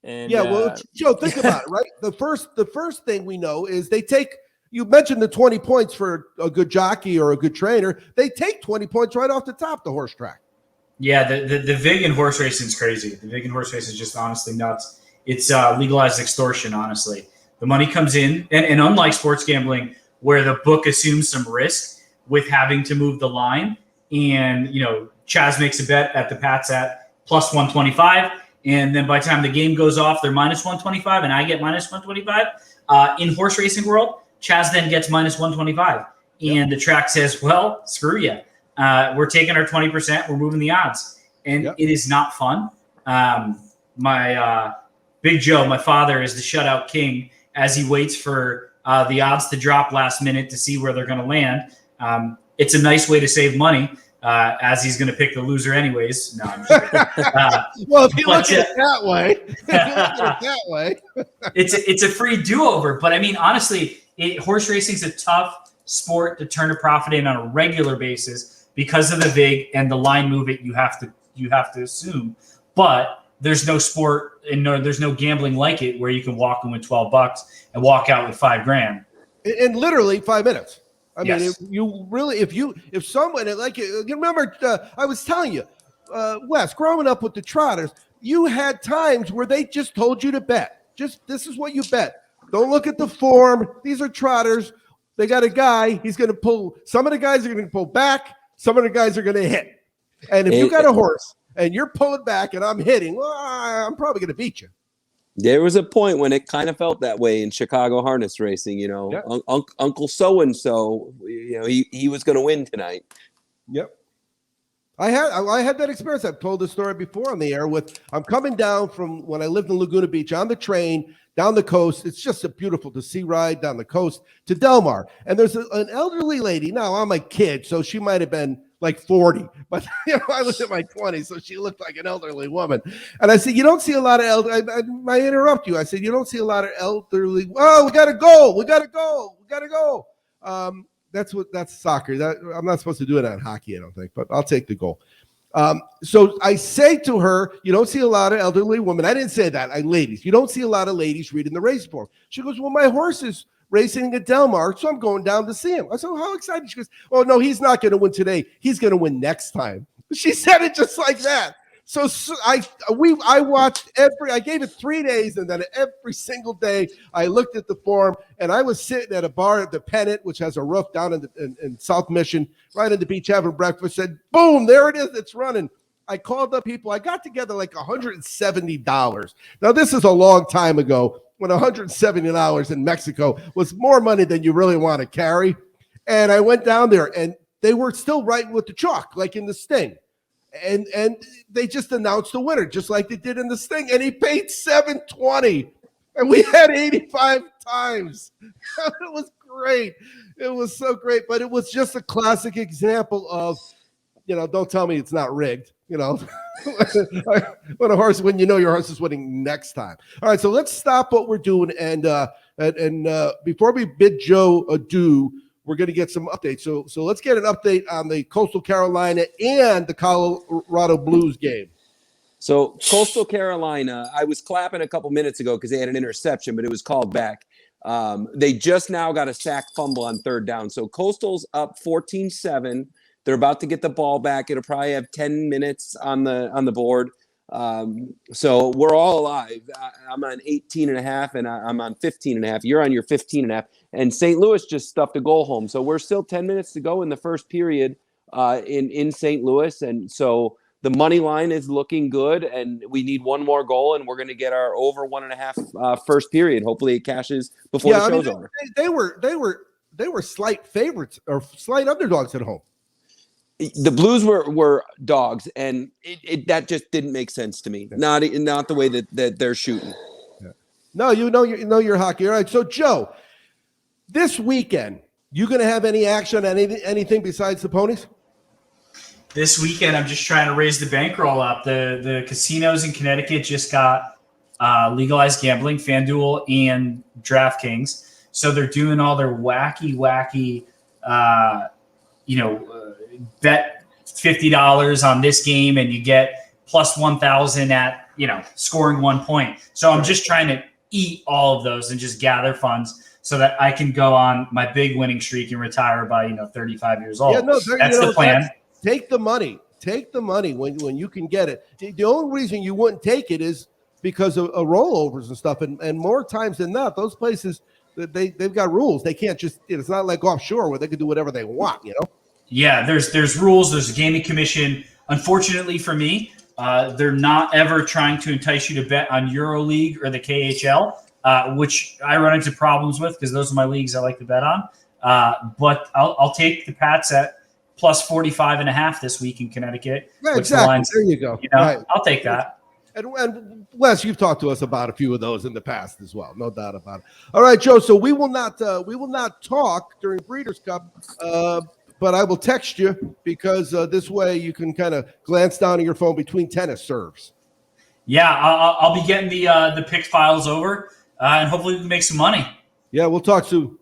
[SPEAKER 9] And
[SPEAKER 8] well, Joe, think about it, right? The first thing we know is they take, you mentioned the 20 points for a good jockey or a good trainer. They take 20 points right off the top, the horse track.
[SPEAKER 3] Yeah, the VIG in horse racing is crazy. The VIG in horse racing is just honestly nuts. It's legalized extortion, honestly. The money comes in, and unlike sports gambling, where the book assumes some risk with having to move the line, and, Chaz makes a bet at the Pats at plus 125, and then by the time the game goes off, they're minus 125, and I get minus 125. In horse racing world, Chaz then gets minus 125, and the track says, well, screw you. We're taking our 20%. We're moving the odds, and it is not fun. My Big Joe, my father, is the shutout king as he waits for the odds to drop last minute to see where they're going to land. It's a nice way to save money, as he's going to pick the loser anyways. No, I'm just kidding.
[SPEAKER 8] Well, if you look at it that way,
[SPEAKER 3] it's a free do-over. But I mean, honestly, horse racing is a tough sport to turn a profit in on a regular basis because of the VIG and the line movement you have to assume. But there's no sport and there's no gambling like it where you can walk in with $12 and walk out with $5,000
[SPEAKER 8] in literally 5 minutes. I mean,
[SPEAKER 3] Yes.
[SPEAKER 8] if someone like you remember, I was telling you, Wes, growing up with the Trotters, you had times where they just told you to bet. This is what you bet. Don't look at the form. These are Trotters. They got a guy. He's going to pull. Some of the guys are going to pull back. Some of the guys are going to hit. And if you got a horse and you're pulling back and I'm hitting, well, I'm probably going to beat you.
[SPEAKER 10] There was a point when it kind of felt that way in Chicago harness racing. Uncle so-and-so, he was going to win tonight.
[SPEAKER 8] Yep. I had that experience. I've told this story before on the air I'm coming down from when I lived in Laguna Beach on the train down the coast. It's just a beautiful to see ride down the coast to Del Mar. And there's an elderly lady. Now I'm a kid, so she might have been like 40, but I was in my 20s, so she looked like an elderly woman. And I said, you don't see a lot of I interrupt you. I said, you don't see a lot of elderly. Oh, we got to go. That's soccer. I'm not supposed to do it on hockey, I don't think, but I'll take the goal. So I say to her, you don't see a lot of elderly women. I didn't say that. Ladies. You don't see a lot of ladies reading the race form. She goes, well, my horse is racing at Del Mar, so I'm going down to see him. I said, well, how excited? She goes, oh, no, he's not going to win today. He's going to win next time. She said it just like that. So I watched I gave it 3 days, and then every single day I looked at the form, and I was sitting at a bar at the Pennant, which has a roof down in South Mission, right on the beach having breakfast, said, boom, there it is. It's running. I called up people. I got together like $170. Now, this is a long time ago when $170 in Mexico was more money than you really want to carry. And I went down there, and they were still writing with the chalk, like in the Sting. And they just announced the winner, just like they did in the Sting. And he paid $720. And we had 85 times. It was great. It was so great. But it was just a classic example of, don't tell me it's not rigged. When you know your horse is winning next time. All right, so let's stop what we're doing, and before we bid Joe adieu, we're going to get some updates. So let's get an update on the Coastal Carolina and the Colorado Blues game.
[SPEAKER 10] So Coastal Carolina, I was clapping a couple minutes ago because they had an interception, but it was called back. They just now got a sack fumble on third down. So Coastal's up 14-7. They're about to get the ball back. It'll probably have 10 minutes on the board. So we're all alive. I'm on 18.5 and I'm on 15.5. You're on your 15.5. And St. Louis just stuffed a goal home. So we're still 10 minutes to go in the first period in St. Louis. And so the money line is looking good, and we need one more goal, and we're going to get our over 1.5 first period. Hopefully, it cashes before the show's over.
[SPEAKER 8] They were slight favorites or slight underdogs at home.
[SPEAKER 10] The Blues were dogs, and that just didn't make sense to me. Not the way that they're shooting.
[SPEAKER 8] Yeah. No, you know your hockey. All right, so Joe, this weekend, you going to have any action on anything besides the ponies?
[SPEAKER 3] This weekend, I'm just trying to raise the bankroll up. The casinos in Connecticut just got legalized gambling, FanDuel and DraftKings. So they're doing all their wacky, bet $50 on this game and you get plus 1,000 at, scoring 1 point. So I'm just trying to eat all of those and just gather funds so that I can go on my big winning streak and retire by, 35 years old.
[SPEAKER 8] Yeah, no,
[SPEAKER 3] that's the plan.
[SPEAKER 8] Take the money. Take the money when you can get it. The only reason you wouldn't take it is because of rollovers and stuff. And more times than not, those places, they've got rules. They can't just – it's not like offshore where they can do whatever they want,
[SPEAKER 3] Yeah, there's rules. There's a gaming commission. Unfortunately for me, they're not ever trying to entice you to bet on EuroLeague or the KHL, which I run into problems with because those are my leagues I like to bet on. But I'll take the Pats at plus 45.5 this week in Connecticut.
[SPEAKER 8] Yeah, exactly. There you go.
[SPEAKER 3] Right. I'll take that.
[SPEAKER 8] And Wes, you've talked to us about a few of those in the past as well, no doubt about it. All right, Joe. So we will not talk during Breeders' Cup, but I will text you because this way you can kind of glance down at your phone between tennis serves.
[SPEAKER 3] Yeah, I'll be getting the pick files over, and hopefully we can make some money.
[SPEAKER 8] Yeah, we'll talk soon.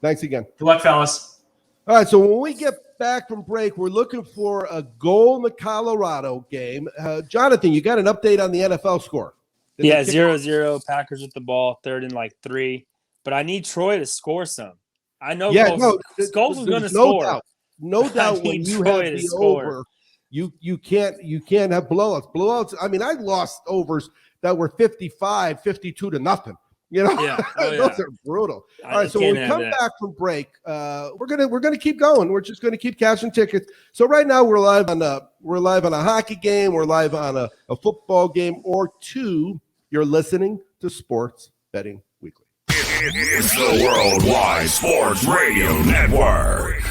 [SPEAKER 8] Thanks again.
[SPEAKER 3] Good luck, fellas.
[SPEAKER 8] All right, so when we get back from break, we're looking for a goal in the Colorado game. Jonathan, you got an update on the NFL score?
[SPEAKER 9] Yeah, 0-0. Packers with the ball, 3rd and 3. But I need Troy to score some. I know Scholes is going to score.
[SPEAKER 8] No doubt when you have the over, you can't have blowouts. Blowouts, I mean, I lost overs that were 55, 52 to nothing. Those are brutal. All right, so when we come back from break, we're gonna keep going. We're just gonna keep cashing tickets. So right now we're live on a hockey game, we're live on a football game or two. You're listening to Sports Betting Weekly.
[SPEAKER 1] It's the Worldwide Sports Radio Network.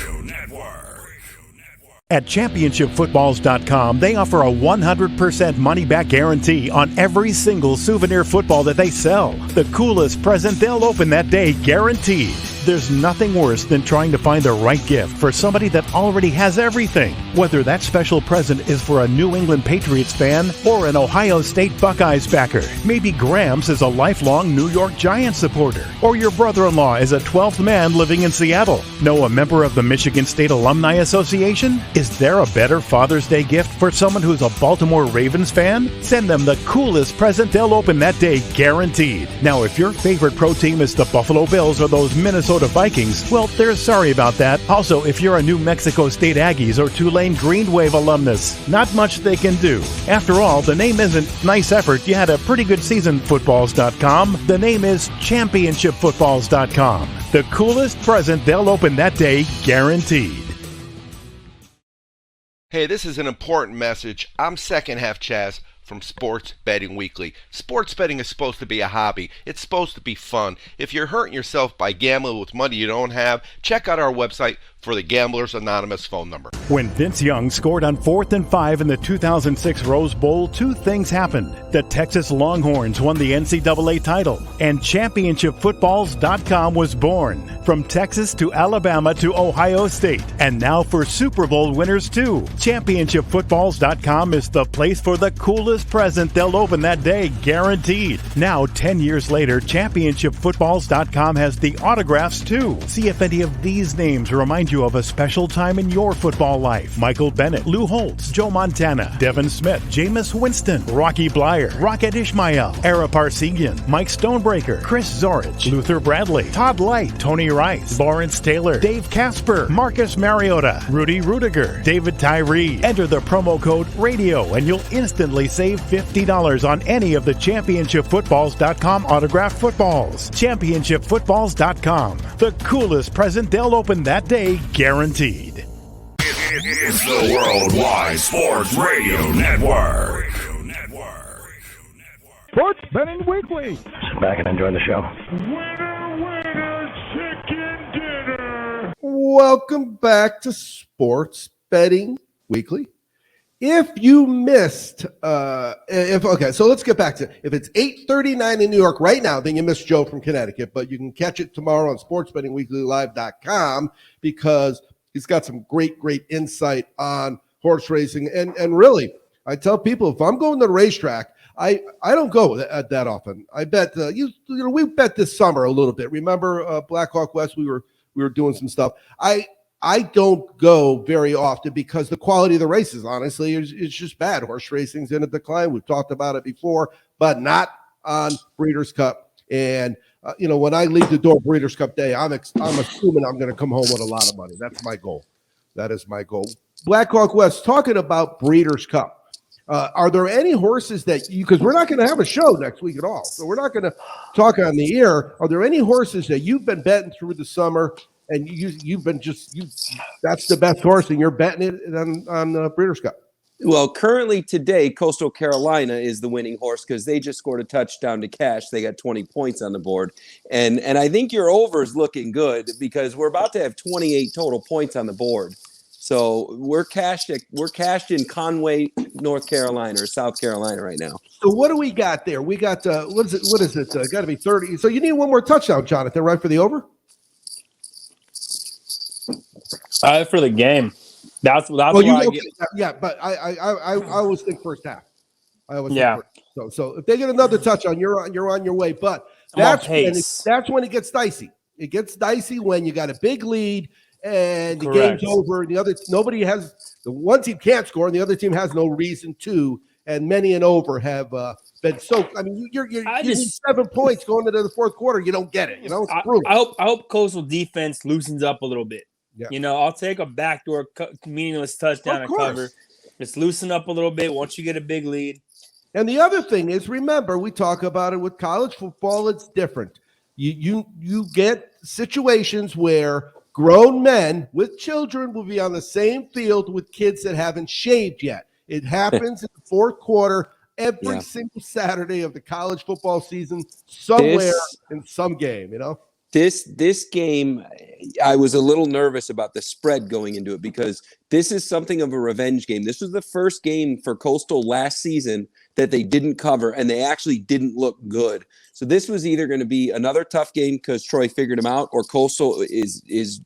[SPEAKER 11] At ChampionshipFootballs.com, they offer a 100% money-back guarantee on every single souvenir football that they sell. The coolest present they'll open that day, guaranteed. There's nothing worse than trying to find the right gift for somebody that already has everything. Whether that special present is for a New England Patriots fan or an Ohio State Buckeyes backer. Maybe Grams is a lifelong New York Giants supporter. Or your brother-in-law is a 12th man living in Seattle. Know a member of the Michigan State Alumni Association? Is there a better Father's Day gift for someone who's a Baltimore Ravens fan? Send them the coolest present they'll open that day, guaranteed. Now, if your favorite pro team is the Buffalo Bills or those Minnesota Vikings, well, they're sorry about that. Also, if you're a New Mexico State Aggies or Tulane Green Wave alumnus, not much they can do. After all, the name isn't nice effort, you had a pretty good season, footballs.com. The name is championshipfootballs.com. The coolest present they'll open that day, guaranteed.
[SPEAKER 12] Hey, this is an important message. I'm Second Half Chaz from Sports Betting Weekly. Sports betting is supposed to be a hobby. It's supposed to be fun. If you're hurting yourself by gambling with money you don't have, check out our website for the Gamblers Anonymous phone number.
[SPEAKER 11] When Vince Young scored on 4th and 5 in the 2006 Rose Bowl, two things happened. The Texas Longhorns won the NCAA title, and ChampionshipFootballs.com was born. From Texas to Alabama to Ohio State, and now for Super Bowl winners too. ChampionshipFootballs.com is the place for the coolest present they'll open that day, guaranteed. Now, 10 years later, ChampionshipFootballs.com has the autographs too. See if any of these names remind you of a special time in your football life. Michael Bennett, Lou Holtz, Joe Montana, Devin Smith, Jameis Winston, Rocky Blyer, Rocket Ishmael, Ara Parsegian, Mike Stonebreaker, Chris Zorich, Luther Bradley, Todd Light, Tony Rice, Lawrence Taylor, Dave Casper, Marcus Mariota, Rudy Rudiger, David Tyree. Enter the promo code RADIO and you'll instantly save $50 on any of the ChampionshipFootballs.com autographed footballs. ChampionshipFootballs.com. The coolest present they'll open that day, guaranteed.
[SPEAKER 1] It's the Worldwide Sports Radio Network.
[SPEAKER 4] Sports Betting Weekly.
[SPEAKER 6] Sit back and enjoy the show.
[SPEAKER 4] Winner, chicken dinner.
[SPEAKER 8] Welcome back to Sports Betting Weekly. If you missed, so let's get back to it. If it's 8:39 in New York right now, then you missed Joe from Connecticut, but you can catch it tomorrow on sportsbettingweeklylive.com because he's got some great insight on horse racing. And really, I tell people, if I'm going to the racetrack, I don't go that often. I bet, we bet this summer a little bit. Remember Black Hawk West? We were doing some stuff. I don't go very often because the quality of the races, honestly, is just bad. Horse racing's in a decline. We've talked about it before, but not on Breeders' Cup. And, when I leave the door Breeders' Cup Day, I'm assuming I'm going to come home with a lot of money. That's my goal. That is my goal. Black Hawk West, talking about Breeders' Cup. Are there any horses that because we're not going to have a show next week at all, so we're not going to talk on the air. Are there any horses that you've been betting through the summer and you've been that's the best horse and you're betting it on Breeders' Cup?
[SPEAKER 10] Well, currently today, Coastal Carolina is the winning horse because they just scored a touchdown to cash. They got 20 points on the board. And I think your over is looking good because we're about to have 28 total points on the board. So we're cashed in Conway, North Carolina or South Carolina right now.
[SPEAKER 8] So what do we got there? We got what is it? Got to be 30. So you need one more touchdown, Jonathan, right, for the over?
[SPEAKER 9] For the game. That's why I get.
[SPEAKER 8] Yeah, but I always think first half. So if they get another touchdown, you're on your way. But that's when it gets dicey. It gets dicey when you got a big lead and the game's over. And the one team can't score, and the other team has no reason to. And many and over have been so. I mean, you need 7 points going into the fourth quarter. You don't get it. It's brutal.
[SPEAKER 9] I hope Coastal defense loosens up a little bit. Yeah. I'll take a backdoor meaningless touchdown and cover. Just loosen up a little bit once you get a big lead.
[SPEAKER 8] And the other thing is, remember, we talk about it with college football. It's different. You get situations where grown men with children will be on the same field with kids that haven't shaved yet. It happens in the fourth quarter every single Saturday of the college football season, somewhere in some game.
[SPEAKER 10] This game, I was a little nervous about the spread going into it because this is something of a revenge game. This was the first game for Coastal last season that they didn't cover, and they actually didn't look good. So this was either going to be another tough game because Troy figured them out, or Coastal is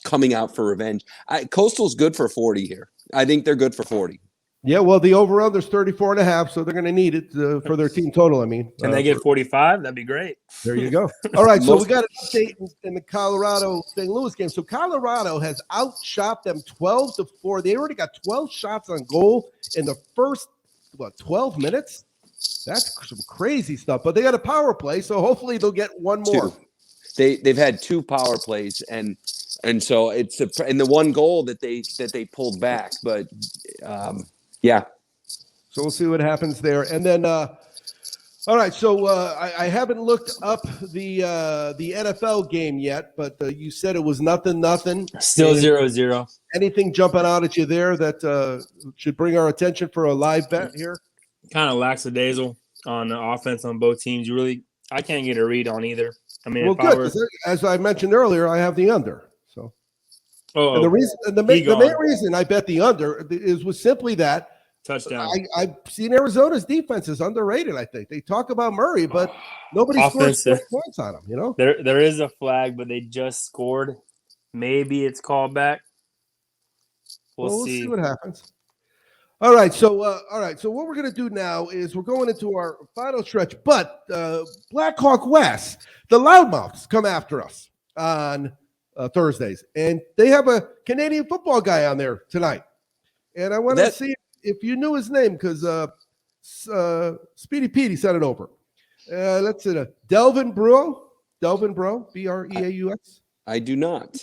[SPEAKER 10] coming out for revenge. Coastal's good for 40 here. I think they're good for 40.
[SPEAKER 8] Yeah, well, the over-under is 34.5, so they're going to need it for their team total,
[SPEAKER 9] Can they get 45? That'd be great.
[SPEAKER 8] There you go. All right, so we got an update in the Colorado-St. Louis game. So Colorado has outshot them 12-4. They already got 12 shots on goal in the first, 12 minutes? That's some crazy stuff. But they got a power play, so hopefully they'll get one more.
[SPEAKER 10] They've had 2 power plays, and so it's and the one goal that they pulled back, but yeah.
[SPEAKER 8] So we'll see what happens there. And then, all right, so I haven't looked up the NFL game yet, but you said it was nothing.
[SPEAKER 9] Still 0-0.
[SPEAKER 8] Anything jumping out at you there that should bring our attention for a live bet here?
[SPEAKER 9] Kind of lackadaisical on the offense on both teams. I can't get a read on either. I mean,
[SPEAKER 8] as I mentioned earlier, I have the under. So, and the main reason I bet the under was simply that
[SPEAKER 9] touchdown.
[SPEAKER 8] I've seen Arizona's defense is underrated. I think they talk about Murray, but nobody scores points on him.
[SPEAKER 9] There is a flag, but they just scored. Maybe it's called back. We'll see
[SPEAKER 8] what happens. All right, so what we're going to do now is we're going into our final stretch, but Black Hawk West, the Loudmouths come after us on Thursdays, and they have a Canadian football guy on there tonight. And I want to see if you knew his name because Speedy Petey sent it over. Let's see, Delvin Breaux, Breaux.
[SPEAKER 10] I do not.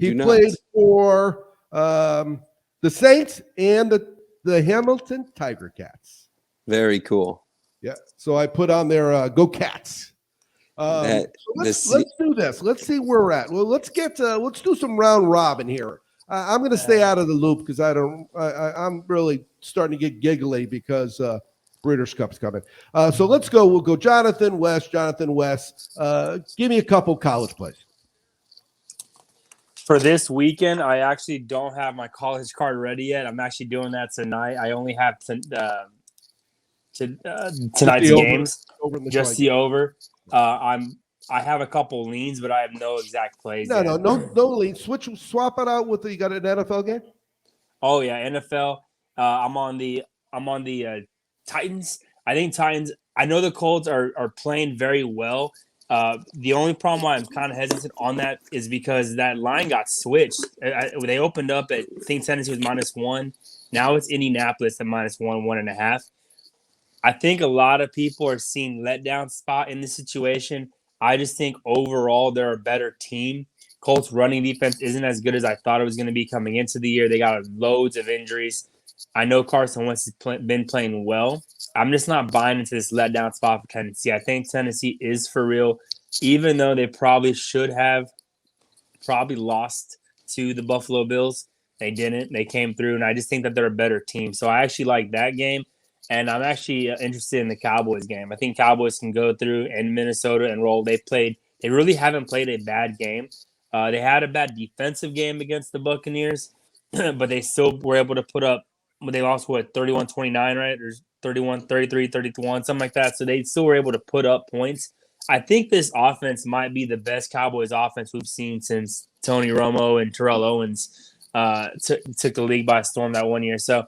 [SPEAKER 8] He played for the Saints and the Hamilton Tiger Cats.
[SPEAKER 10] Very cool.
[SPEAKER 8] Yeah. So I put on there, go Cats. Let's do this. Let's see where we're at. Well, let's do some round robin here. I'm going to stay out of the loop because I'm really starting to get giggly because Breeders' Cup's coming. So let's go. We'll go Jonathan West. Give me a couple college plays.
[SPEAKER 9] For this weekend, I actually don't have my college card ready yet. I'm actually doing that tonight. I only have tonight's games, just the over. I have a couple leans, but I have no exact plays.
[SPEAKER 8] No leans. Swap it out with you got an NFL game?
[SPEAKER 9] Oh yeah, NFL. I'm on the Titans. I think Titans. I know the Colts are playing very well. The only problem why I'm kind of hesitant on that is because that line got switched. They opened up at, I think Tennessee was -1. Now it's Indianapolis at -1, 1.5. I think a lot of people are seeing letdown spot in this situation. I just think overall they're a better team. Colts running defense isn't as good as I thought it was going to be coming into the year. They got loads of injuries. I know Carson Wentz has been playing well. I'm just not buying into this letdown spot for Tennessee. I think Tennessee is for real, even though they probably should have lost to the Buffalo Bills. They didn't. They came through, and I just think that they're a better team. So I actually like that game, and I'm actually interested in the Cowboys game. I think Cowboys can go through in Minnesota and roll. They really haven't played a bad game. They had a bad defensive game against the Buccaneers, but they still were able to put up. They lost 31-29, right? Or 31-33, 31, something like that. So they still were able to put up points. I think this offense might be the best Cowboys offense we've seen since Tony Romo and Terrell Owens took the league by storm that one year. So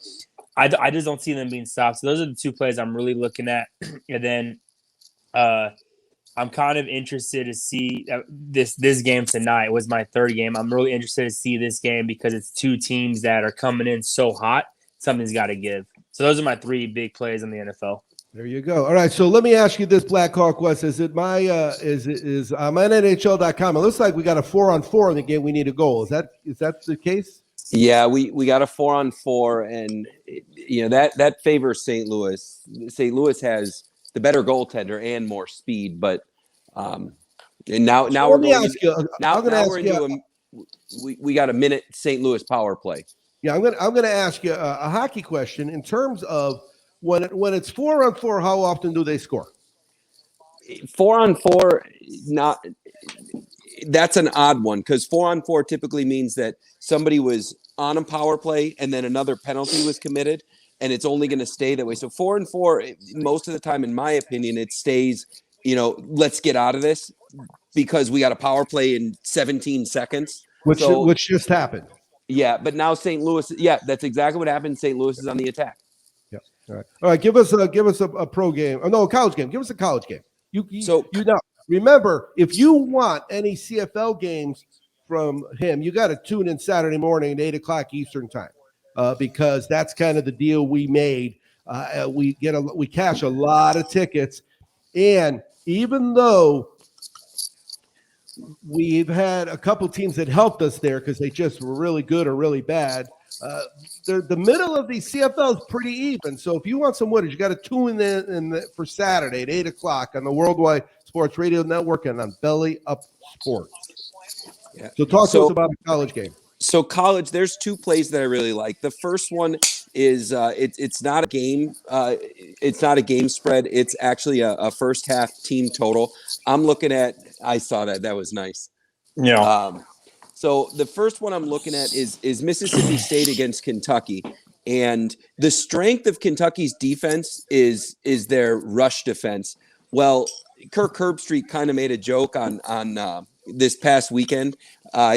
[SPEAKER 9] I just don't see them being stopped. So those are the two plays I'm really looking at. And then I'm kind of interested to see this game tonight was my third game. I'm really interested to see this game because it's two teams that are coming in so hot. Something's got to give. So those are my three big plays in the NFL.
[SPEAKER 8] There you go. All right, so let me ask you this, Black Hawk West. Is it my I'm on NHL.com. It looks like we got a 4-on-4 in the game. We need a goal. Is that the case?
[SPEAKER 10] Yeah, we got a 4-on-4, and that favors St. Louis. St. Louis has the better goaltender and more speed, but and now we're going. We got a minute St. Louis power play.
[SPEAKER 8] Yeah, I'm gonna ask you a hockey question in terms of when it's 4-on-4. How often do they score?
[SPEAKER 10] 4-on-4, that's an odd one because 4-on-4 typically means that somebody was on a power play and then another penalty was committed, and it's only going to stay that way. So 4-on-4, most of the time, in my opinion, it stays. Let's get out of this because we got a power play in 17 seconds,
[SPEAKER 8] which just happened.
[SPEAKER 10] Yeah, but now St. Louis. Yeah, that's exactly what happened. St. Louis is on the attack.
[SPEAKER 8] Yeah. All right. Give us a pro game. Oh, no, a college game. Give us a college game. Remember, if you want any CFL games from him, you got to tune in Saturday morning at 8:00 Eastern time, because that's kind of the deal we made. We cash a lot of tickets, and even though we've had a couple teams that helped us there because they just were really good or really bad. The middle of the CFL is pretty even. So if you want some winners, you got to tune in for Saturday at 8:00 on the Worldwide Sports Radio Network and on Belly Up Sports. Yeah. So talk to us about a college game.
[SPEAKER 10] So college, there's two plays that I really like. The first one is it's not a game. It's not a game spread. It's actually a first half team total. I'm looking at. I saw that. That was nice.
[SPEAKER 9] Yeah.
[SPEAKER 10] So the first one I'm looking at is Mississippi State against Kentucky, and the strength of Kentucky's defense is their rush defense. Well, Kirk Herbstreit kind of made a joke on this past weekend.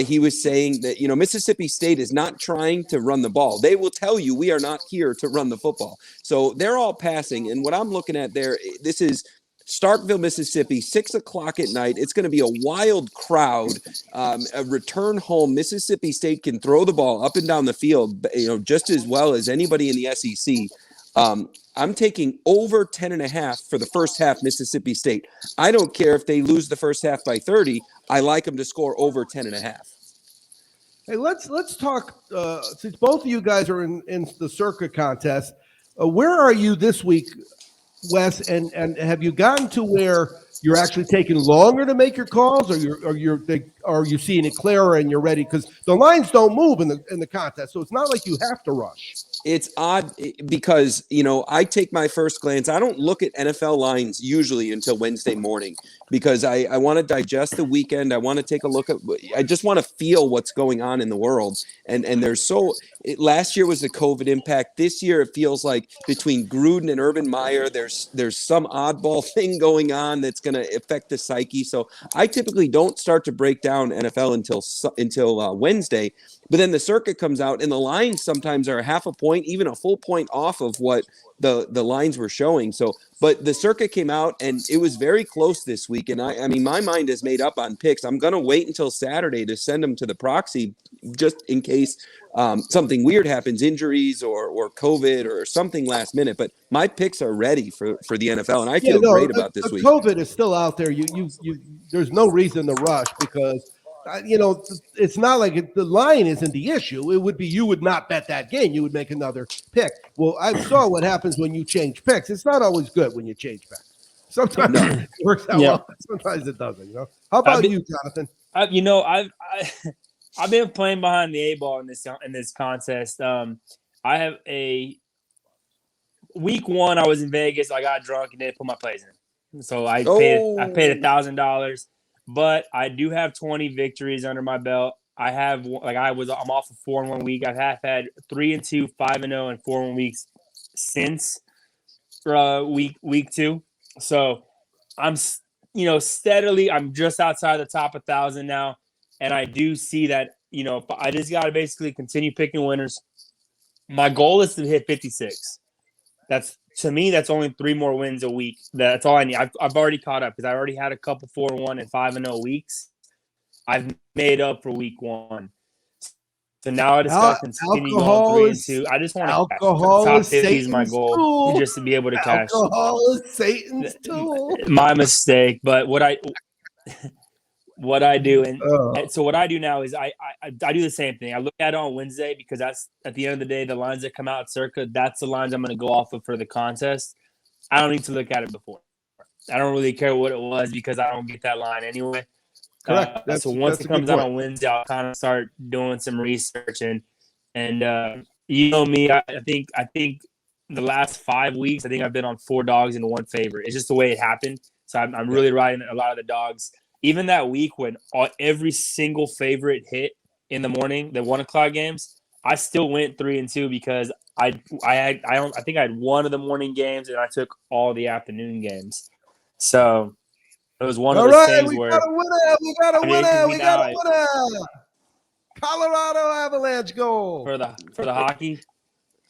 [SPEAKER 10] He was saying that Mississippi State is not trying to run the ball. They will tell you we are not here to run the football. So they're all passing, and what I'm looking at there, this is Starkville, Mississippi, 6:00 at night. It's going to be a wild crowd. A return home. Mississippi State can throw the ball up and down the field, just as well as anybody in the SEC. I'm taking over 10.5 for the first half. Mississippi State. I don't care if they lose the first half by 30. I like them to score over 10.5.
[SPEAKER 8] Hey, let's talk. Since both of you guys are in the circuit contest, where are you this week, Wes, and have you gotten to where you're actually taking longer to make your calls, or you seeing it clearer and you're ready? Because the lines don't move in the contest, so it's not like you have to rush.
[SPEAKER 10] It's odd because, I take my first glance. I don't look at NFL lines usually until Wednesday morning because I want to digest the weekend. I want to take a look I just want to feel what's going on in the world. And there's last year was the COVID impact. This year, it feels like between Gruden and Urban Meyer, there's some oddball thing going on that's going to affect the psyche. So I typically don't start to break down NFL until Wednesday. But then the circuit comes out, and the lines sometimes are half a point, even a full point off of what the lines were showing. So, but the circuit came out, and it was very close this week. And I mean, my mind is made up on picks. I'm going to wait until Saturday to send them to the proxy, just in case something weird happens, injuries or COVID or something last minute. But my picks are ready for the NFL, and I feel great about this week.
[SPEAKER 8] COVID is still out there. There's no reason to rush because. It's not like the line isn't the issue. It would be you would not bet that game. You would make another pick. Well, I saw what happens when you change picks. It's not always good when you change picks. Sometimes it works out well. Sometimes it doesn't. How about you, Jonathan?
[SPEAKER 9] I've been playing behind the 8-ball in this contest. I have a week 1. I was in Vegas. I got drunk and didn't put my plays in. So I paid $1,000. But I do have 20 victories under my belt. I'm off a 4-1 week. I've had 3-2, 5-0, and 4-1 weeks since week 2. So I'm steadily. I'm just outside the top 1,000 now, and I do see that I just got to basically continue picking winners. My goal is to hit 56. To me, that's only 3 more wins a week. That's all I need. I've already caught up because I already had a couple 4-1 and 5-0 weeks. I've made up for week 1. So now I just got to continue going 3-2. I just want to top 50 is my goal, just to be able to cash.
[SPEAKER 8] Alcohol is Satan's tool.
[SPEAKER 9] My mistake, but what I do so what I do now is I do the same thing. I look at it on Wednesday because that's at the end of the day the lines that come out at Circa. That's the lines I'm going to go off of for the contest. I don't need to look at it before. I don't really care what it was because I don't get that line anyway.
[SPEAKER 8] Correct.
[SPEAKER 9] So once it comes out on Wednesday, I'll kind of start doing some research and me. I think the last 5 weeks I think I've been on 4 dogs and 1 favorite. It's just the way it happened. So I'm really riding a lot of the dogs. Even that week when every single favorite hit in the morning, the 1:00 games, I still went 3-2 because I think I had one of the morning games and I took all the afternoon games. So it was one of those things where
[SPEAKER 8] we got a winner. Colorado Avalanche goal
[SPEAKER 9] for the hockey.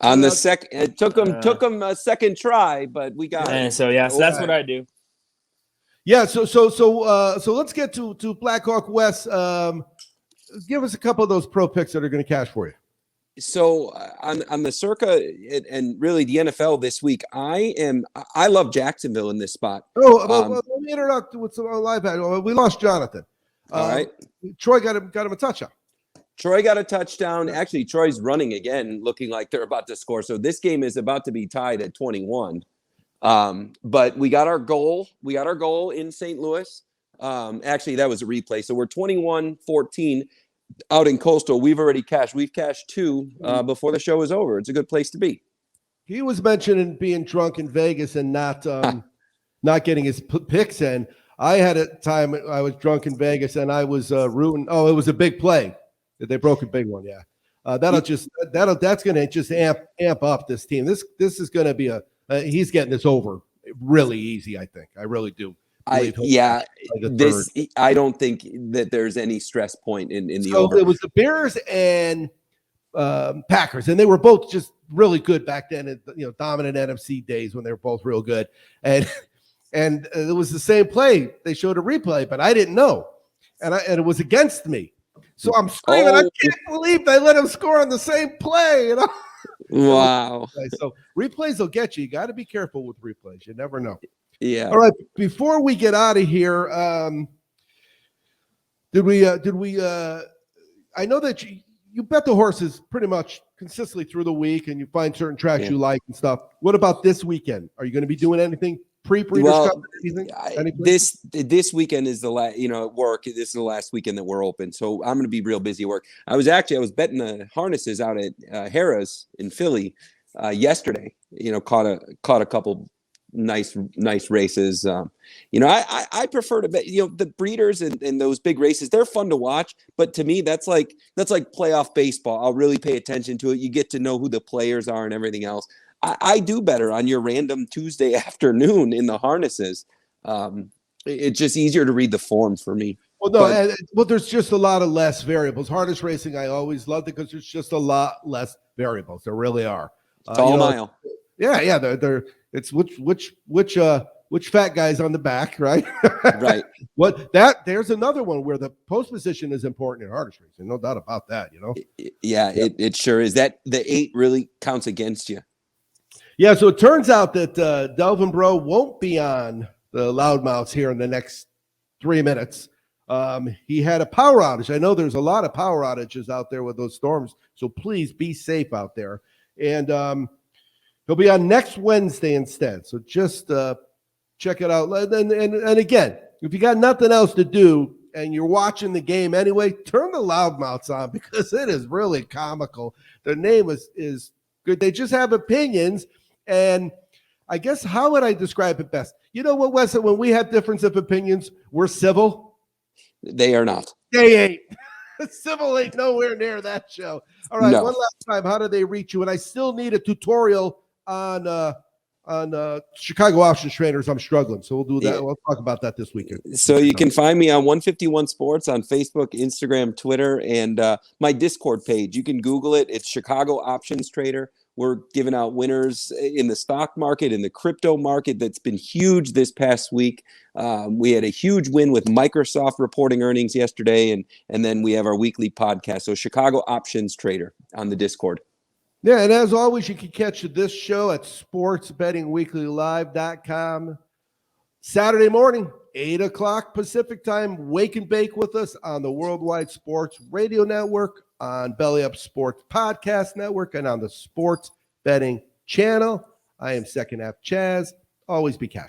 [SPEAKER 10] On the second, it took them a second try, but we got it.
[SPEAKER 9] So that's what I do.
[SPEAKER 8] Yeah, so let's get to Blackhawk West. Give us a couple of those pro picks that are going to cash for you.
[SPEAKER 10] So on the Circa and really the NFL this week, I love Jacksonville in this spot.
[SPEAKER 8] Let me interrupt with some live. We lost Jonathan.
[SPEAKER 10] All right,
[SPEAKER 8] Troy got him a touchdown.
[SPEAKER 10] Troy got a touchdown. Actually, Troy's running again, looking like they're about to score. So this game is about to be tied at 21. But we got our goal. We got our goal in St. Louis. Actually, that was a replay. So we're 21-14 out in Coastal. We've already cashed. We've cashed 2 before the show is over. It's a good place to be.
[SPEAKER 8] He was mentioning being drunk in Vegas and not getting his picks in. I had a time I was drunk in Vegas and I was rooting. Oh, it was a big play. They broke a big one. Yeah. That's going to just amp up this team. This is going to be he's getting this over really easy. I think. I really do.
[SPEAKER 10] I don't think that there's any stress point in the over.
[SPEAKER 8] It was the Bears and Packers, and they were both just really good back then. Dominant NFC days when they were both real good, and it was the same play. They showed a replay, but I didn't know, and it was against me. So I'm screaming! I can't believe they let him score on the same play.
[SPEAKER 10] Wow.
[SPEAKER 8] So replays will get you. You got to be careful with replays. You never know.
[SPEAKER 10] Yeah.
[SPEAKER 8] All right. Before we get out of here, did we? I know that you bet the horses pretty much consistently through the week, and you find certain tracks you like and stuff. What about this weekend? Are you going to be doing anything pre-Breeders'
[SPEAKER 10] Well,
[SPEAKER 8] Cup?
[SPEAKER 10] this weekend is the last. At work. This is the last weekend that we're open, so I'm going to be real busy at work. I was betting the harnesses out at Harrah's in Philly yesterday. Caught a couple nice races. I prefer to bet. The breeders and those big races, they're fun to watch, but to me that's like playoff baseball. I'll really pay attention to it. You get to know who the players are and everything else. I do better on your random Tuesday afternoon in the harnesses. It's just easier to read the forms for me.
[SPEAKER 8] Well, no, but there's just a lot of less variables. Harness racing, I always loved it because there's just a lot less variables. There really are.
[SPEAKER 10] It's all mile.
[SPEAKER 8] Yeah. They're it's which fat guy's on the back, right?
[SPEAKER 10] Right.
[SPEAKER 8] There's another one where the post position is important in harness racing. No doubt about that.
[SPEAKER 10] Yeah, it sure is. That the 8 really counts against you.
[SPEAKER 8] Yeah. So it turns out that Delvin Breaux won't be on the Loudmouths here in the next 3 minutes. He had a power outage. I know there's a lot of power outages out there with those storms, so please be safe out there. And he'll be on next Wednesday instead. So just check it out. And again, if you got nothing else to do and you're watching the game anyway, turn the Loudmouths on because it is really comical. Their name is good. They just have opinions. And I guess, how would I describe it best? You know what, Wes? When we have difference of opinions, we're civil.
[SPEAKER 10] They are not.
[SPEAKER 8] They ain't. Civil ain't nowhere near that show. All right,
[SPEAKER 10] No.
[SPEAKER 8] One last time. How do they reach you? And I still need a tutorial on Chicago Options Trainers. I'm struggling, so we'll do that.
[SPEAKER 10] Yeah.
[SPEAKER 8] We'll talk about that this weekend.
[SPEAKER 10] So you can find me on 151 Sports on Facebook, Instagram, Twitter, and my Discord page. You can Google it. It's Chicago Options Trader. We're giving out winners in the stock market, in the crypto market. That's been huge this past week. We had a huge win with Microsoft reporting earnings yesterday, and then we have our weekly podcast. So Chicago Options Trader on the Discord.
[SPEAKER 8] Yeah, and as always, you can catch this show at sportsbettingweeklylive.com. Saturday morning, 8 o'clock Pacific time. Wake and bake with us on the Worldwide Sports Radio Network, on Belly Up Sports Podcast Network, and on the Sports Betting Channel. I am Second Half Chaz. Always be casual.